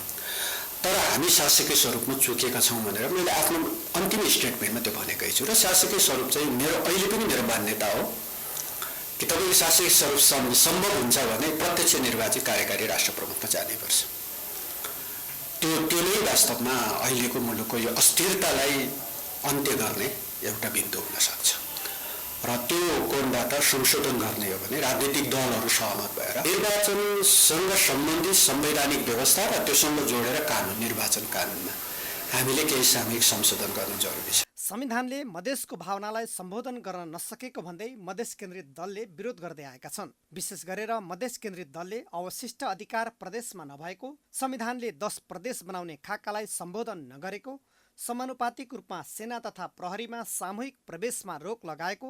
तर हामी शासकीय स्वरूपमा चुकेका छौँ भनेर मैले आफ्नो अन्तिम स्टेटमेन्टमा त्यो भनेकै छु। र शासकीय स्वरूप चाहिँ मेरो अहिले पनि मेरो मान्यता हो कि तपाईँको शासकीय स्वरूप सम्भव हुन्छ भने प्रत्यक्ष निर्वाचित कार्यकारी राष्ट्र प्रमुखमा जानैपर्छ। त्यो नै वास्तवमा अहिलेको मुलुकको यो अस्थिरतालाई अन्त्य गर्ने एउटा बिन्दु हुन सक्छ। र त्यो कोणबाट संशोधन गर्ने हो भने राजनीतिक दलहरू सहमत भएर निर्वाचनसँग सम्बन्धित संवैधानिक व्यवस्था र त्योसँग जोडेर कानुन, निर्वाचन कानुनमा हामीले केही सामूहिक संशोधन गर्न जरुरी छ। संविधानले मधेसको भावनालाई सम्बोधन गर्न नसकेको भन्दै मधेस केन्द्रित दलले विरोध गर्दै आएका छन्। विशेष गरेर मधेस केन्द्रित दलले अवशिष्ट अधिकार प्रदेशमा नभएको, संविधानले 10 प्रदेश बनाउने खाकालाई सम्बोधन नगरेको, समानुपातिक रूपमा सेना तथा प्रहरीमा सामूहिक प्रवेशमा रोक लगाएको,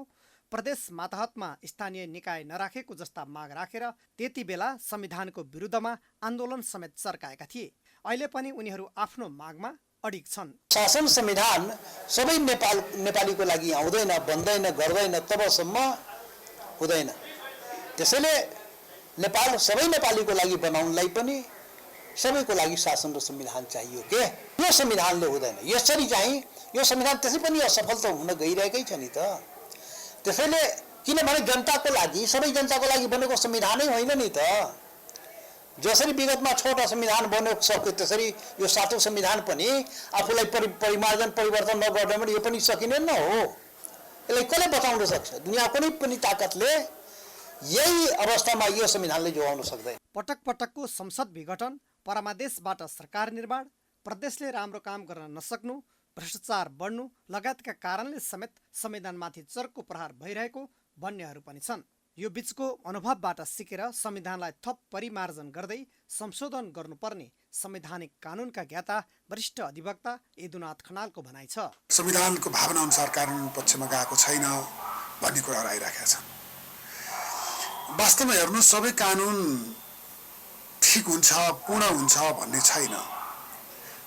प्रदेश मातहतमा स्थानीय निकाय नराखेको जस्ता माग राखेर त्यति बेला संविधानको विरुद्धमा आन्दोलन समेत चर्काएका थिए। अहिले पनि उनीहरू आफ्नो मागमा अडिग छन्। शासन संविधान सबै नेपालीको लागि आउँदैन, बन्दैन, गर्दैन तबसम्म हुँदैन। त्यसैले नेपाल सबै नेपालीको लागि बनाउनलाई पनि सबैको लागि शासन र संविधान चाहियो के। यो संविधानले हुँदैन। यसरी चाहिँ यो संविधान त्यसै पनि असफल त हुन गइरहेकै छ नि त। त्यसैले किनभने जनताको लागि, सबै जनताको लागि बनेको संविधानै होइन नि त। जसरी विगतमा छोटा संविधान बन्यो सक्यो त्यसरी यो 7औं संविधान पनि आफूलाई परिमार्जन परिवर्तन नगर्ने भने यो पनि सकिने न हो। यसलाई कसले बचाउन सक्छ? दुनिया कुनै पनि ताकतले यही अवस्थामा यो संविधानले जोगाउन सक्दैन। पटक पटकको संसद विघटन, परमादेशबाट सरकार निर्माण, प्रदेशले राम्रो काम गर्न नसक्नु, भ्रष्टाचार बढ्नु लगायतका कारणले समेत संविधानमाथि चर्को प्रहार भइरहेको भन्नेहरू पनि छन्। यो बीचको अनुभवबाट सिकेर संविधानलाई थप परिमार्जन गर्दै संशोधन गर्नुपर्ने संवैधानिक कानुनका ज्ञाता वरिष्ठ अधिवक्ता यदुनाथ खनालको भनाइ छ। संविधानको भावना अनुसार कानुन पक्षमा गएको छैन भन्ने कुराहरू आइरहेका छन्। वास्तवमा हेर्नु सबै कानुन ठिक हुन्छ, पूर्ण हुन्छ भन्ने छैन।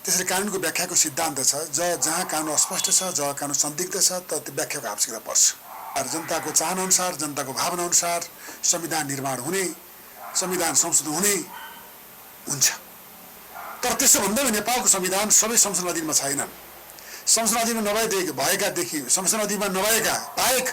त्यसैले कानुनको व्याख्याको सिद्धान्त छ, जहाँ कानुन अस्पष्ट छ, जहाँ कानुन संदिग्ध छ त त्यो व्याख्याको आवश्यकता पर्छ। जनताको चाहना अनुसार, जनताको भावना अनुसार संविधान निर्माण हुने, संविधान संशोधन हुने हुन्छ। तर त्यसो भन्दैमा नेपालको संविधान सबै संशोधन अधीनमा छैनन्। संशोधन अधीनमा भएकादेखि संशोधन अधीनमा नभएका बाहेक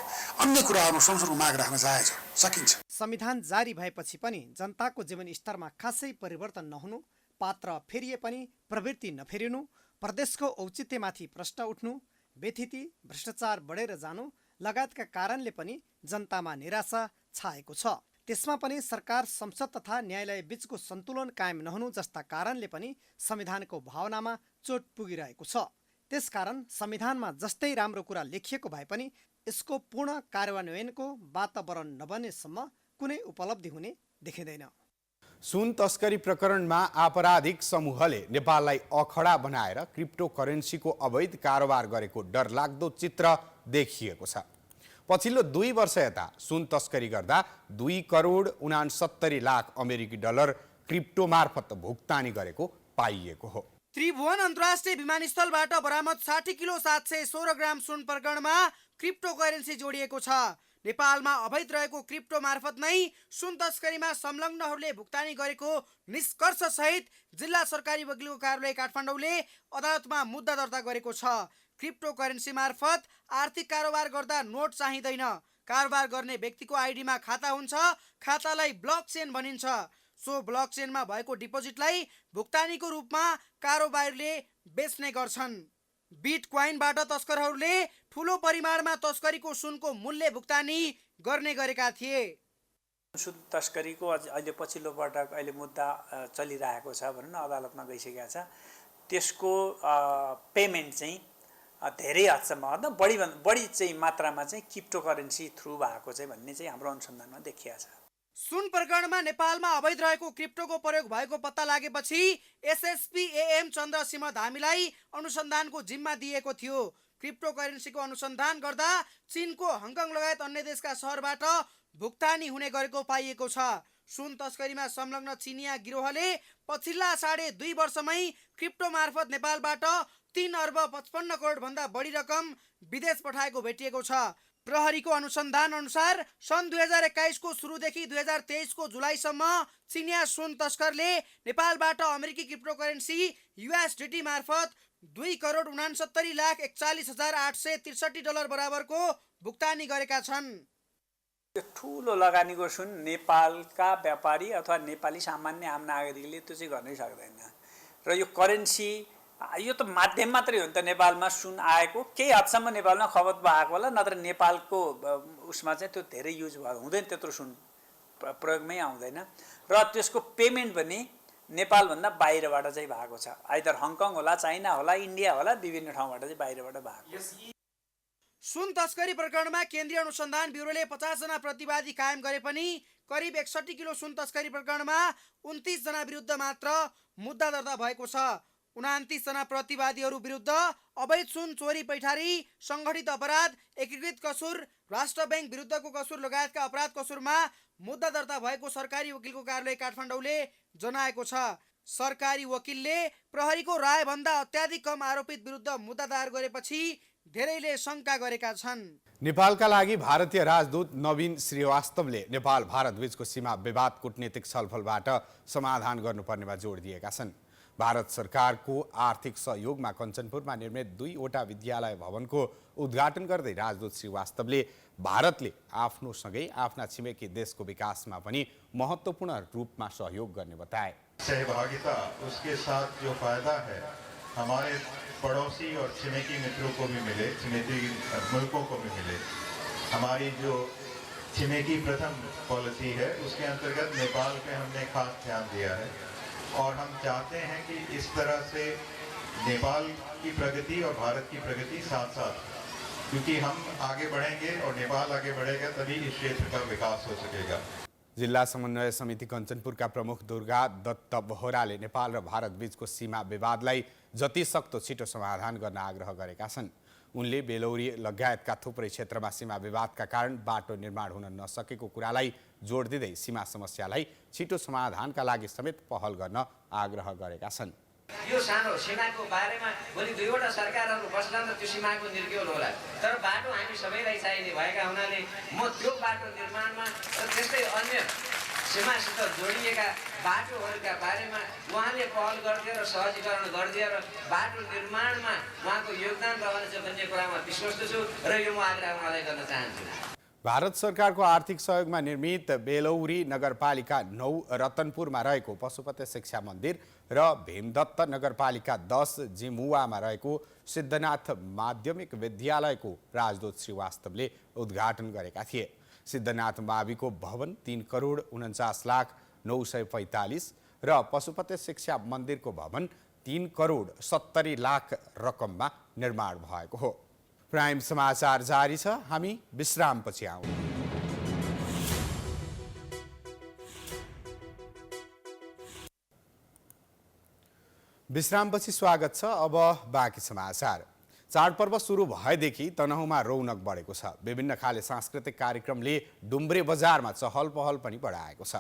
अन्य कुराहरूमा संशोधनको माग राख्न जायज सकिन्छ। संविधान जारी भएपछि पनि जनताको जीवन स्तरमा खासै परिवर्तन नहुनु, पात्र फेरिए पनि प्रवृत्ति नफेरिनु, प्रदेशको औचित्यमाथि प्रश्न उठ्नु, व्यथिति, भ्रष्टाचार बढेर जानु लगायतका कारणले पनि जनतामा निराशा छाएको छ। त्यसमा पनि सरकार, संसद तथा न्यायालय बीचको सन्तुलन कायम नहुनु जस्ता कारणले पनि संविधानको भावनामा चोट पुगिरहेको छ। त्यसकारण संविधानमा जस्तै राम्रो कुरा लेखिएको भए पनि यसको पूर्ण कार्यान्वयनको वातावरण नबनेसम्म कुनै उपलब्धि हुने देखिँदैन। सुन तस्करी प्रकरणमा आपराधिक समूहले नेपाललाई अखडा बनाएर क्रिप्टो करेन्सीको अवैध कारोबार गरेको डरलाग्दो चित्र देखिएको छ। पछिल्लो 2 वर्ष यता सुन तस्करी गर्दा 2 करोड 69 लाख अमेरिकी डलर क्रिप्टो मार्फत भुक्तानी गरेको पाइएको हो। त्रिभुवन अन्तर्राष्ट्रिय विमानस्थलबाट बरामद 60 किलो 716 ग्राम सुन प्रकरणमा क्रिप्टो करेन्सी जोडिएको छ। नेपालमा अवैध रहेको क्रिप्टो मार्फत नै सुन तस्करीमा संलग्नहरूले भुक्तानी गरेको निष्कर्ष सहित जिल्ला सरकारी वकिलको कार्यालय काठमाडौँले अदालतमा मुद्दा दर्ता गरेको छ। क्रिप्टो करेन्सी मार्फत आर्थिक कारोबार गर्दा नोट चाहिँदैन। कारोबार गर्ने व्यक्तिको आइडीमा खाता हुन्छ, खातालाई ब्लकचेन भनिन्छ। सो ब्लकचेनमा भएको डिपोजिटलाई भुक्तानीको रूपमा कारोबारले बेच्ने गर्छन्। बिटकॉइनबाट तस्करहरूले ठूलो परिमाणमा तस्करीको सुनको मूल्य भुक्तानी गर्ने गरेका थिए। सुन तस्करीको अहिले पछिल्लो पटक अहिले मुद्दा चलिरहेको छ भनौँ न, अदालतमा गइसकेको छ। त्यसको पेमेन्ट चाहिँ धेरै हदसम्म बढी चाहिँ मात्रामा चाहिँ क्रिप्टो करेन्सी थ्रु भएको चाहिँ भन्ने चाहिँ हाम्रो अनुसन्धानमा देखिएको छ। सुन प्रकरणमा नेपालमा अवैध रहेको क्रिप्टोको प्रयोग भएको पत्ता लागेपछि एसएसपी एएम चन्द्रसिंह धामीलाई अनुसन्धानको जिम्मा दिएको थियो। क्रिप्टो करेन्सीको अनुसन्धान गर्दा चीनको हङकङ लगायत अन्य देशका सहरबाट भुक्तानी हुने गरेको पाइएको छ। सुन तस्करीमा संलग्न चिनिया गिरोहले पछिल्ला 2.5 वर्षमै क्रिप्टो मार्फत नेपालबाट 3 अर्ब 55 करोड भन्दा बढी रकम विदेश पठाएको भेटिएको छ। प्रहरीको अनुसन्धान अनुसार सन् 2021 को सुरुदेखि 2023 को जुलाईसम्म चिनिया सुन तस्करले नेपालबाट अमेरिकी क्रिप्टो करेन्सी USDT मार्फत 2,69,41,40,863 डलर बराबरको भुक्तानी गरेका छन्। ठुलो लगानीको सुन नेपालका व्यापारी अथवा नेपाली सामान्य आम नागरिकले त्यो चाहिँ गर्नै सक्दैन र यो करेन्सी यो त माध्यम मात्रै हो नि त। नेपालमा सुन आएको केही हदसम्म नेपालमा खपत भएको होला, नत्र नेपालको उसमा चाहिँ त्यो धेरै युज भएको हुँदैन, त्यत्रो सुन प्रयोगमै आउँदैन र त्यसको पेमेन्ट पनि नेपालभन्दा बाहिरबाट चाहिँ भएको छ। आइदर हङकङ होला, चाइना होला, इन्डिया होला, विभिन्न ठाउँबाट चाहिँ बाहिरबाट भएको। सुन तस्करी प्रकरणमा केन्द्रीय अनुसन्धान ब्युरोले 50 जना प्रतिवादी कायम गरे पनि करिब 61 किलो सुन तस्करी प्रकरणमा 29 जना विरुद्ध मात्र मुद्दा दर्ता भएको छ। 29 जना प्रतिवादीहरू विरुद्ध अवैध सुन चोरी, पैठारी, संगठित अपराध, एकीकृत कसुर, राष्ट्र बैंक विरुद्धको कसुर लगायतका अपराध कसुरमा मुद्दा दर्ता भएको सरकारी वकिलको कार्यालय काठमाडौँले जनाएको छ। सरकारी वकिलले प्रहरीको रायभन्दा अत्याधिक कम आरोपित विरुद्ध मुद्दा दायर गरेपछि धेरैले शंका गरेका छन्। नेपालका लागि भारतीय राजदूत नवीन श्रीवास्तवले नेपाल भारत बीचको सीमा विवाद कूटनीतिक छलफलबाट समाधान गर्नुपर्नेमा जोड दिएका छन्। भारत सरकारको आर्थिक सहयोगमा कञ्चनपुरमा निर्मित 2वटा विद्यालय भवनको उद्घाटन गर्दै राजदूत श्रीवास्तवले भारतले आफ्नो सँगै आफ्ना छिमेकी देशको विकासमा पनि महत्त्वपूर्ण रूपमा सहयोग गर्ने बताए। सहभागिता उसके साथ जो फायदा है हमारे पड़ोसी और छिमेकी मित्रों को भी मिले, छिमेकी मुल्कों को भी मिले। हमारी जो छिमेकी प्रथम पॉलिसी है उसके अंतर्गत नेपाल पे हमने खास ध्यान दिया है और हम चाहते हैं कि इस तरह से नेपाल की प्रगति और भारत की प्रगति साथ साथ, क्योंकि हम आगे बढ़ेंगे और नेपाल आगे बढ़ेगा तभी इस क्षेत्र का विकास हो सकेगा। जिल्ला समन्वय समिति कञ्चनपुरका प्रमुख दुर्गा दत्त बोहराले नेपाल र भारत बीचको सीमा विवादलाई जति सक्दो छिटो समाधान गर्न आग्रह गरेका छन्। उनले बेलौरी लगायतका थुप्रै क्षेत्रमा सीमा विवादका कारण बाटो निर्माण हुन नसकेको कुरालाई जोड दिँदै सीमा समस्यालाई छिटो समाधानका लागि समेत पहल गर्न आग्रह गरेका छन्। यो सानो सीमाको बारेमा भोलि 2वटा सरकारहरू बस्लान् र त्यो सीमाको निर्क्योल होला, तर बाटो हामी सबैलाई चाहिने भएका हुनाले म त्यो बाटो निर्माणमा र त्यस्तै अन्य सीमासित जोडिएका बाटोहरूका बारेमा उहाँले पहल गरिदियो र सहजीकरण गरिदियो र बाटो निर्माणमा उहाँको योगदान रहनेछ भन्ने कुरामा विश्वस्त छु र यो म आग्रह उहाँलाई गर्न चाहन्छु। भारत सरकारको आर्थिक सहयोगमा निर्मित बेलौरी नगरपालिका 9 रतनपुरमा रहेको पशुपति शिक्षा मन्दिर र भीमदत्त नगरपालिका 10 जिमुवामा रहेको सिद्धनाथ माध्यमिक विद्यालयको राजदूत श्रीवास्तवले उद्घाटन गरेका थिए। सिद्धनाथ माविको भवन 3,49,945 र पशुपति शिक्षा मन्दिरको भवन 3,70,00,000 रकममा निर्माण भएको हो। प्राइम समाचार जारी छ, हामी विश्रामपछि आउँ। विश्रामपछि स्वागत छ। अब बाँकी समाचार। चाडपर्व सुरु भएदेखि तनहुँमा रौनक बढेको छ। विभिन्न खाले सांस्कृतिक कार्यक्रमले डुम्ब्रे बजारमा चहल पहल पनि बढाएको छ।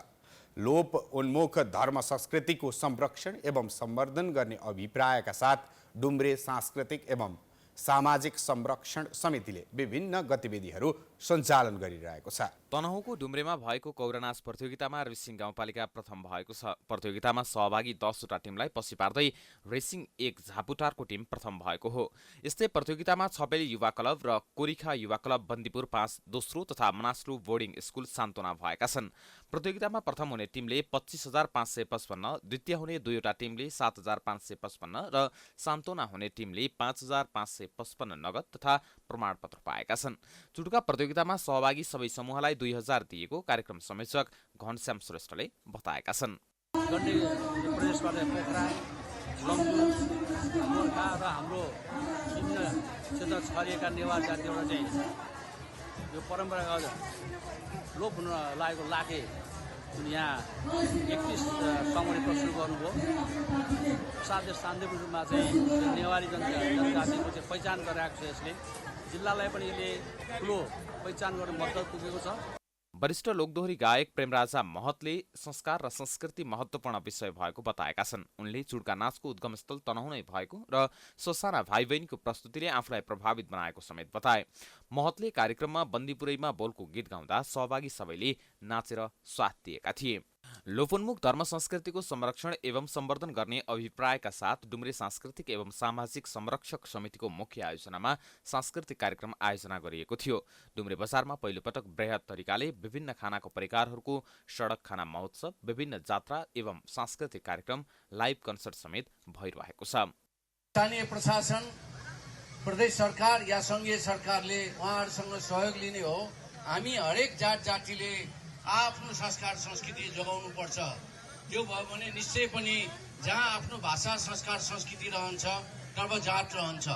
लोप उन्मुख धर्म संस्कृतिको संरक्षण एवं सम्वर्धन गर्ने अभिप्रायका साथ डुम्ब्रे सांस्कृतिक एवं सामाजिक संरक्षण समितिले विभिन्न गतिविधिहरू सञ्चालन गरिरहेको छ। तनहुँको डुम्ब्रेमा भएको कौरानाच प्रतियोगितामा रेसिङ गाउँपालिका प्रथम भएको छ। प्रतियोगितामा सहभागी 10वटा टिमलाई पछि पार्दै रेसिङ 1 झापुटारको टिम प्रथम भएको हो। यस्तै प्रतियोगितामा छपेली युवा क्लब र कोरिखा युवा क्लब बन्दीपुर 5 दोस्रो तथा मनास्लु बोर्डिङ स्कुल सान्तोना भएका छन्। प्रतियोगितामा प्रथम हुने टिमले 25,555, द्वितीय हुने 2वटा टिमले 7,555 र सान्तोना हुने टिमले 5,555 नगद तथा प्रमाणपत्र पाएका छन्। चुटुका प्रतियोगितामा सहभागी सबै समूहलाई 2,000 दिएको कार्यक्रम संयोजक घनश्याम श्रेष्ठले बताएका छन्। प्रदेशबाट पोखरा, लम्बु, गोर्खा र हाम्रो विभिन्न क्षेत्र छरिएका नेवार जातिबाट चाहिँ यो परम्परागत लोप हुन लागेको लाखे यहाँ 31 समूहले प्रस्तुत गर्नुभयो। साथै शान्तिपूर्ण रूपमा चाहिँ नेवारी जनजातिको चाहिँ पहिचान गराएको छ। यसले जिल्लालाई पनि यसले ठुलो पहिचान गर्ने मद्दत पुगेको छ। वरिष्ठ लोकदोहोरी गायक प्रेमराजा महतले संस्कार र संस्कृति महत्त्वपूर्ण विषय भएको बताएका छन्। उनले चुड्का नाचको उद्गमस्थल तनहुँ नै भएको र ससाना भाइ बहिनीको प्रस्तुतिले आफूलाई प्रभावित बनाएको समेत बताए। महतले कार्यक्रममा बन्दीपुरैमा बोलको गीत गाउँदा सहभागी सबैले नाचेर साथ दिएका थिए। लोपोन्मुख धर्म संस्कृतिको संरक्षण एवं सम्वर्धन गर्ने अभिप्रायका साथ डुम्रे सांस्कृतिक एवं सामाजिक संरक्षक समितिको मुख्य आयोजनामा सांस्कृतिक कार्यक्रम आयोजना गरिएको थियो। डुम्रे बजारमा पहिलोपटक बृहत तरिकाले विभिन्न खानाको परिकारहरूको सडक खाना महोत्सव, विभिन्न जात्रा एवं सांस्कृतिक कार्यक्रम, लाइभ कन्सर्ट समेत भइरहेको छ। स्थानीय प्रशासन, प्रदेश सरकार या संघीय सरकारले उहाँहरूसँग सहयोग लिने हो। हामी हरेक जात जातिले आफ्नो संस्कार संस्कृति जोगाउनु पर्छ। त्यो भयो भने निश्चय पनि जहाँ आफ्नो भाषा संस्कार संस्कृति रहन्छ तब जात रहन्छ।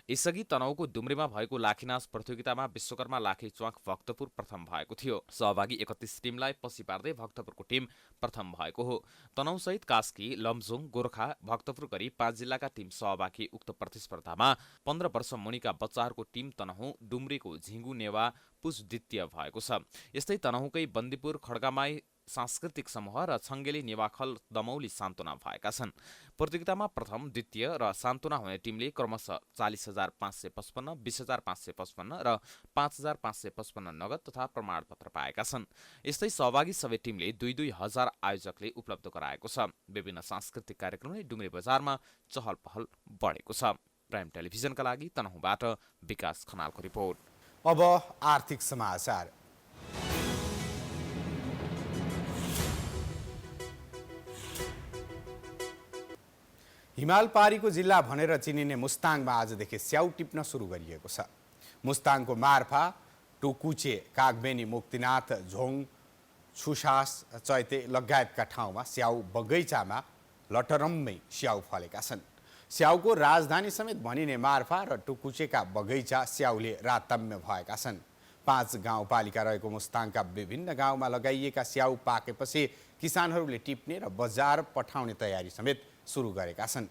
यसअघि तनहुँको डुम्रेमा भएको लाखीनाच प्रतियोगितामा विश्वकर्मा लाखे च्वाक भक्तपुर प्रथम भएको थियो। सहभागी 31 टिमलाई पछि पार्दै भक्तपुरको टिम प्रथम भएको हो। तनहुँसहित कास्की, लमजुङ, गोर्खा, भक्तपुर गरी 5 जिल्लाका टिम सहभागी। उक्त प्रतिस्पर्धामा 15 वर्ष मुनिका बच्चाहरूको टिम तनहुँ डुम्रेको झिङ्गु नेवा पुस द्वितीय भएको छ। यस्तै तनहुँकै बन्दीपुर, खड्गामाई सांस्कृतिक समूह र छङ्गेली नेवाखल दमौली सान्तोना भएका छन्। प्रतियोगितामा प्रथम, द्वितीय र सान्तोना हुने टिमले क्रमशः 40,555, 20,555 र 5,555 नगद तथा प्रमाणपत्र पाएका छन्। यस्तै सहभागी सबै टिमले 2-2 हजार आयोजकले उपलब्ध गराएको छ। विभिन्न सांस्कृतिक कार्यक्रमले डुम्रे बजारमा चहल पहल बढेको छ। प्राइम टेलिभिजनका लागि तनहुँबाट विकास खनालको रिपोर्ट। अब आर्थिक समाचार। हिमाल पारीको जिल्ला भनेर चिनिने मुस्ताङमा आजदेखि स्याउ टिप्न सुरु गरिएको छ। मुस्ताङको मार्फा, टुकुचे, कागबेनी, मुक्तिनाथ, झोङ, छुसास, चैते लगायतका ठाउँमा स्याउ बगैँचामा लटरम्मै स्याउ फलेका छन्। स्याउको राजधानी समेत भनिने मार्फा र टुकुचेका बगैँचा स्याउले राताम्य भएका छन्। 5 गाउँपालिका रहेको मुस्ताङका विभिन्न गाउँमा लगाइएका स्याउ पाकेपछि किसानहरूले टिप्ने र बजार पठाउने तयारी समेत सुरु गरेका छन्।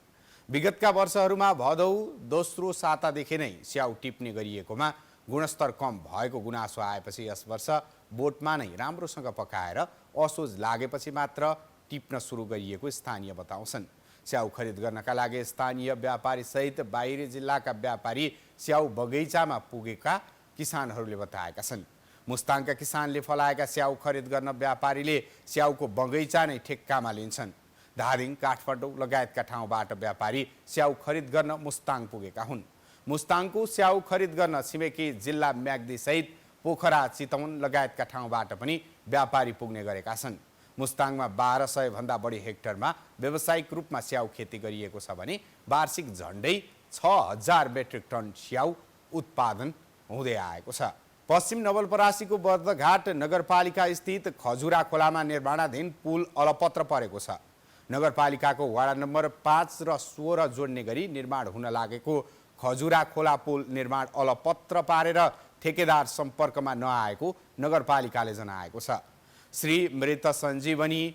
विगतका वर्षहरूमा भदौ दोस्रो सातादेखि नै स्याउ टिप्ने गरिएकोमा गुणस्तर कम भएको गुनासो आएपछि यस वर्ष बोटमा नै राम्रोसँग पकाएर असोज लागेपछि मात्र टिप्न सुरु गरिएको स्थानीय बताउँछन्। स्याउ खरिद गर्नका लागि स्थानीय व्यापारी सहित बाहिरी जिल्लाका व्यापारी स्याउ बगैँचामा पुगेका किसानहरूले बताएका छन्। मुस्ताङका किसानले फलाएका स्याउ खरिद गर्न व्यापारीले स्याउको बगैँचा नै ठेक्कामा लिन्छन्। धादिङ, काठमाडौँ लगायतका ठाउँबाट व्यापारी स्याउ खरिद गर्न मुस्ताङ पुगेका हुन्। मुस्ताङको स्याउ खरिद गर्न छिमेकी जिल्ला म्याग्दी सहित पोखरा, चितवन लगायतका ठाउँबाट पनि व्यापारी पुग्ने गरेका छन्। मुस्ताङमा 1200 भन्दा बढी हेक्टरमा व्यावसायिक रूपमा स्याउ खेती गरिएको छ भने वार्षिक झन्डै 6000 मेट्रिक टन स्याउ उत्पादन हुँदै आएको छ। पश्चिम नवलपरासीको बर्दघाट नगरपालिका स्थित खजुरा खोलामा निर्माणाधीन पुल अलपत्र परेको छ। नगरपालिकाको वडा नम्बर 5 र 16 जोड्ने गरी निर्माण हुन लागेको खजुरा खोला पुल निर्माण अलपत्र पारेर ठेकेदार सम्पर्कमा नआएको नगरपालिकाले जनाएको छ। श्री मृत सञ्जीवनी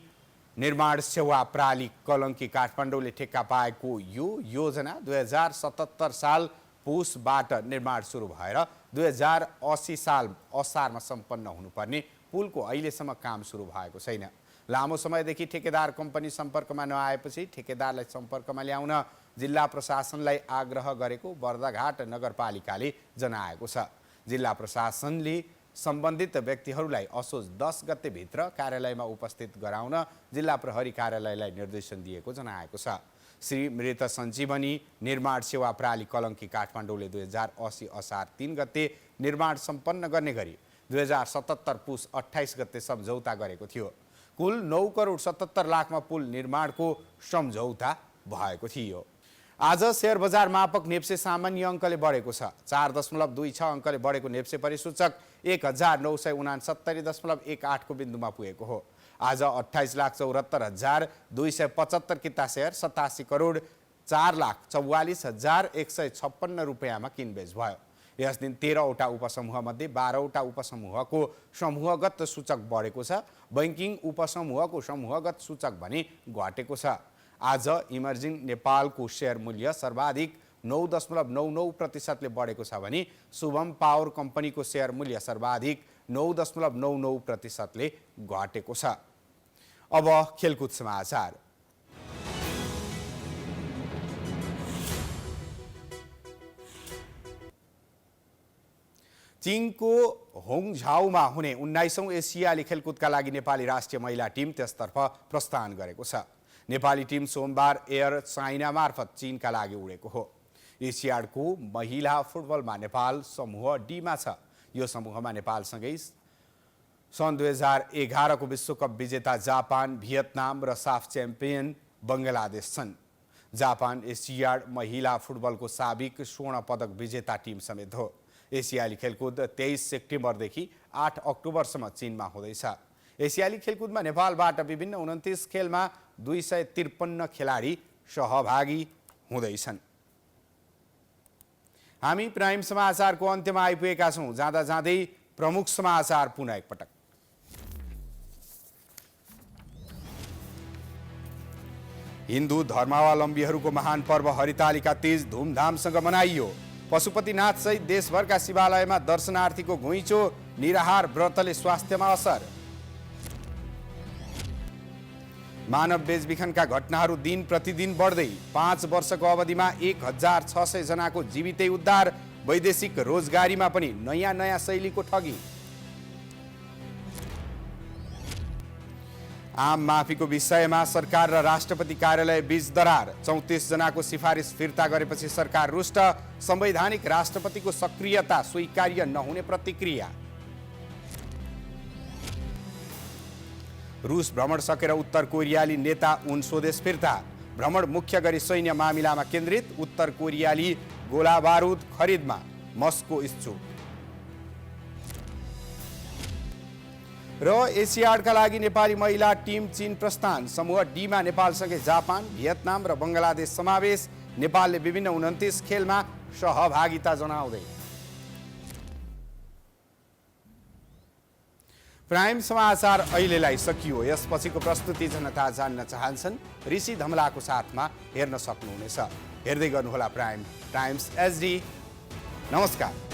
निर्माण सेवा प्राली कलङ्की काठमाडौँले ठेक्का पाएको यो योजना 2077 साल पुसबाट निर्माण सुरु भएर 2080 साल असारमा सम्पन्न हुनुपर्ने पुलको अहिलेसम्म काम सुरु भएको छैन। लामो समयदेखि ठेकेदार कम्पनी सम्पर्कमा नआएपछि ठेकेदारलाई सम्पर्कमा ल्याउन जिल्ला प्रशासनलाई आग्रह गरेको बर्दघाट नगरपालिकाले जनाएको छ। जिल्ला प्रशासनले सम्बन्धित व्यक्तिहरूलाई असोज 10 गतेभित्र कार्यालयमा उपस्थित गराउन जिल्ला प्रहरी कार्यालयलाई निर्देशन दिएको जनाएको छ। श्री मृत सञ्जीवनी निर्माण सेवा प्राली कलङ्की काठमाडौँले 2080 असार 3 गते निर्माण सम्पन्न गर्ने गरी 2077 पुस 28 गते सम्झौता गरेको थियो। कुल 9 करोड 77 लाखमा पुल निर्माणको सम्झौता भएको थियो। आज शेयर बजार मापक नेप्से सामान्य अङ्कले बढेको छ। 4.26 अङ्कले बढेको नेप्से परिसूचक 1969.18 को बिन्दुमा पुगेको हो। आज 28,74,275 किता शेयर 87 करोड 4,44,156 रुपियाँमा किनबेच भयो। यस दिन 13वटा उपसमूहमध्ये 12वटा उपसमूहको समूहगत सूचक बढेको छ। बैंकिङ उपसमूहको समूहगत सूचक भने घटेको छ। आज इमर्जिङ नेपालको सेयर मूल्य सर्वाधिक 9.99% बढेको छ भने शुभम पावर कम्पनीको सेयर मूल्य सर्वाधिक 9.99% घटेको छ। अब खेलकुद समाचार। चीनको होङझाउमा हुने 19औं एसियाली खेलकुदका लागि नेपाली राष्ट्रिय महिला टिम त्यसतर्फ प्रस्थान गरेको छ। नेपाली टिम सोमबार एयर चाइना मार्फत चीनका लागि उडेको हो। एसियाडको महिला फुटबलमा नेपाल समूह डीमा छ। यो समूहमा नेपालसँगै सन् 2011 को विश्वकप विजेता जापान, भियतनाम र साफ च्याम्पियन बङ्गलादेश छन्। जापान एसियाड महिला फुटबलको साबिक स्वर्ण पदक विजेता टिम समेत हो। एसियाली खेलकुद 23 सेप्टेम्बरदेखि 8 अक्टोबरसम्म चीनमा हुँदैछ। एसियाली खेलकुदमा नेपालबाट विभिन्न 29 खेलमा 253 खेलाडी सहभागी हुँदैछन्। हामी प्राइम समाचारको अन्त्यमा आइपुगेका छौँ। जाँदा जाँदै प्रमुख समाचार पुनः एकपटक। हिन्दू धर्मावलम्बीहरूको महान पर्व हरितालिका तीज धुमधामसँग मनाइयो। पशुपतिनाथ सहित देशभरका शिवालयमा दर्शनार्थीको घुइँचो, निराहार व्रतले स्वास्थ्यमा असर। मानव बेचबिखनका घटनाहरू दिन प्रतिदिन बढ्दै 5 वर्षको अवधिमा 1600 जनाको जीवितै उद्धार। वैदेशिक रोजगारीमा पनि नयाँ शैलीको ठगी। आम माफीको विषयमा सरकार र राष्ट्रपति कार्यालय बीच दरार। 34 जनाको सिफारिस फिर्ता गरेपछि सरकार रुष्ट। संवैधानिक राष्ट्रपतिको सक्रियता स्वीकार्य नहुने प्रतिक्रिया। रूस भ्रमण सकेर उत्तर कोरियाली नेता उन स्वदेश फिर्ता। भ्रमण मुख्य गरी सैन्य मामिलामा केन्द्रित। उत्तर कोरियाली गोला बारुद खरिदमा मस्को इच्छुक। र एसियाडका लागि नेपाली महिला टिम चीन प्रस्थान। समूह डीमा नेपालसँगै जापान, भियतनाम र बङ्गलादेश समावेश। नेपालले विभिन्न 29 खेलमा सहभागिता जनाउँदै। प्राइम समाचार अहिलेलाई सकियो। यसपछिको प्रस्तुति जनता जान्न चाहन्छन् ऋषि धमलाको साथमा हेर्न सक्नुहुनेछ। हेर्दै गर्नुहोला प्राइम टाइम्स एचडी। नमस्कार।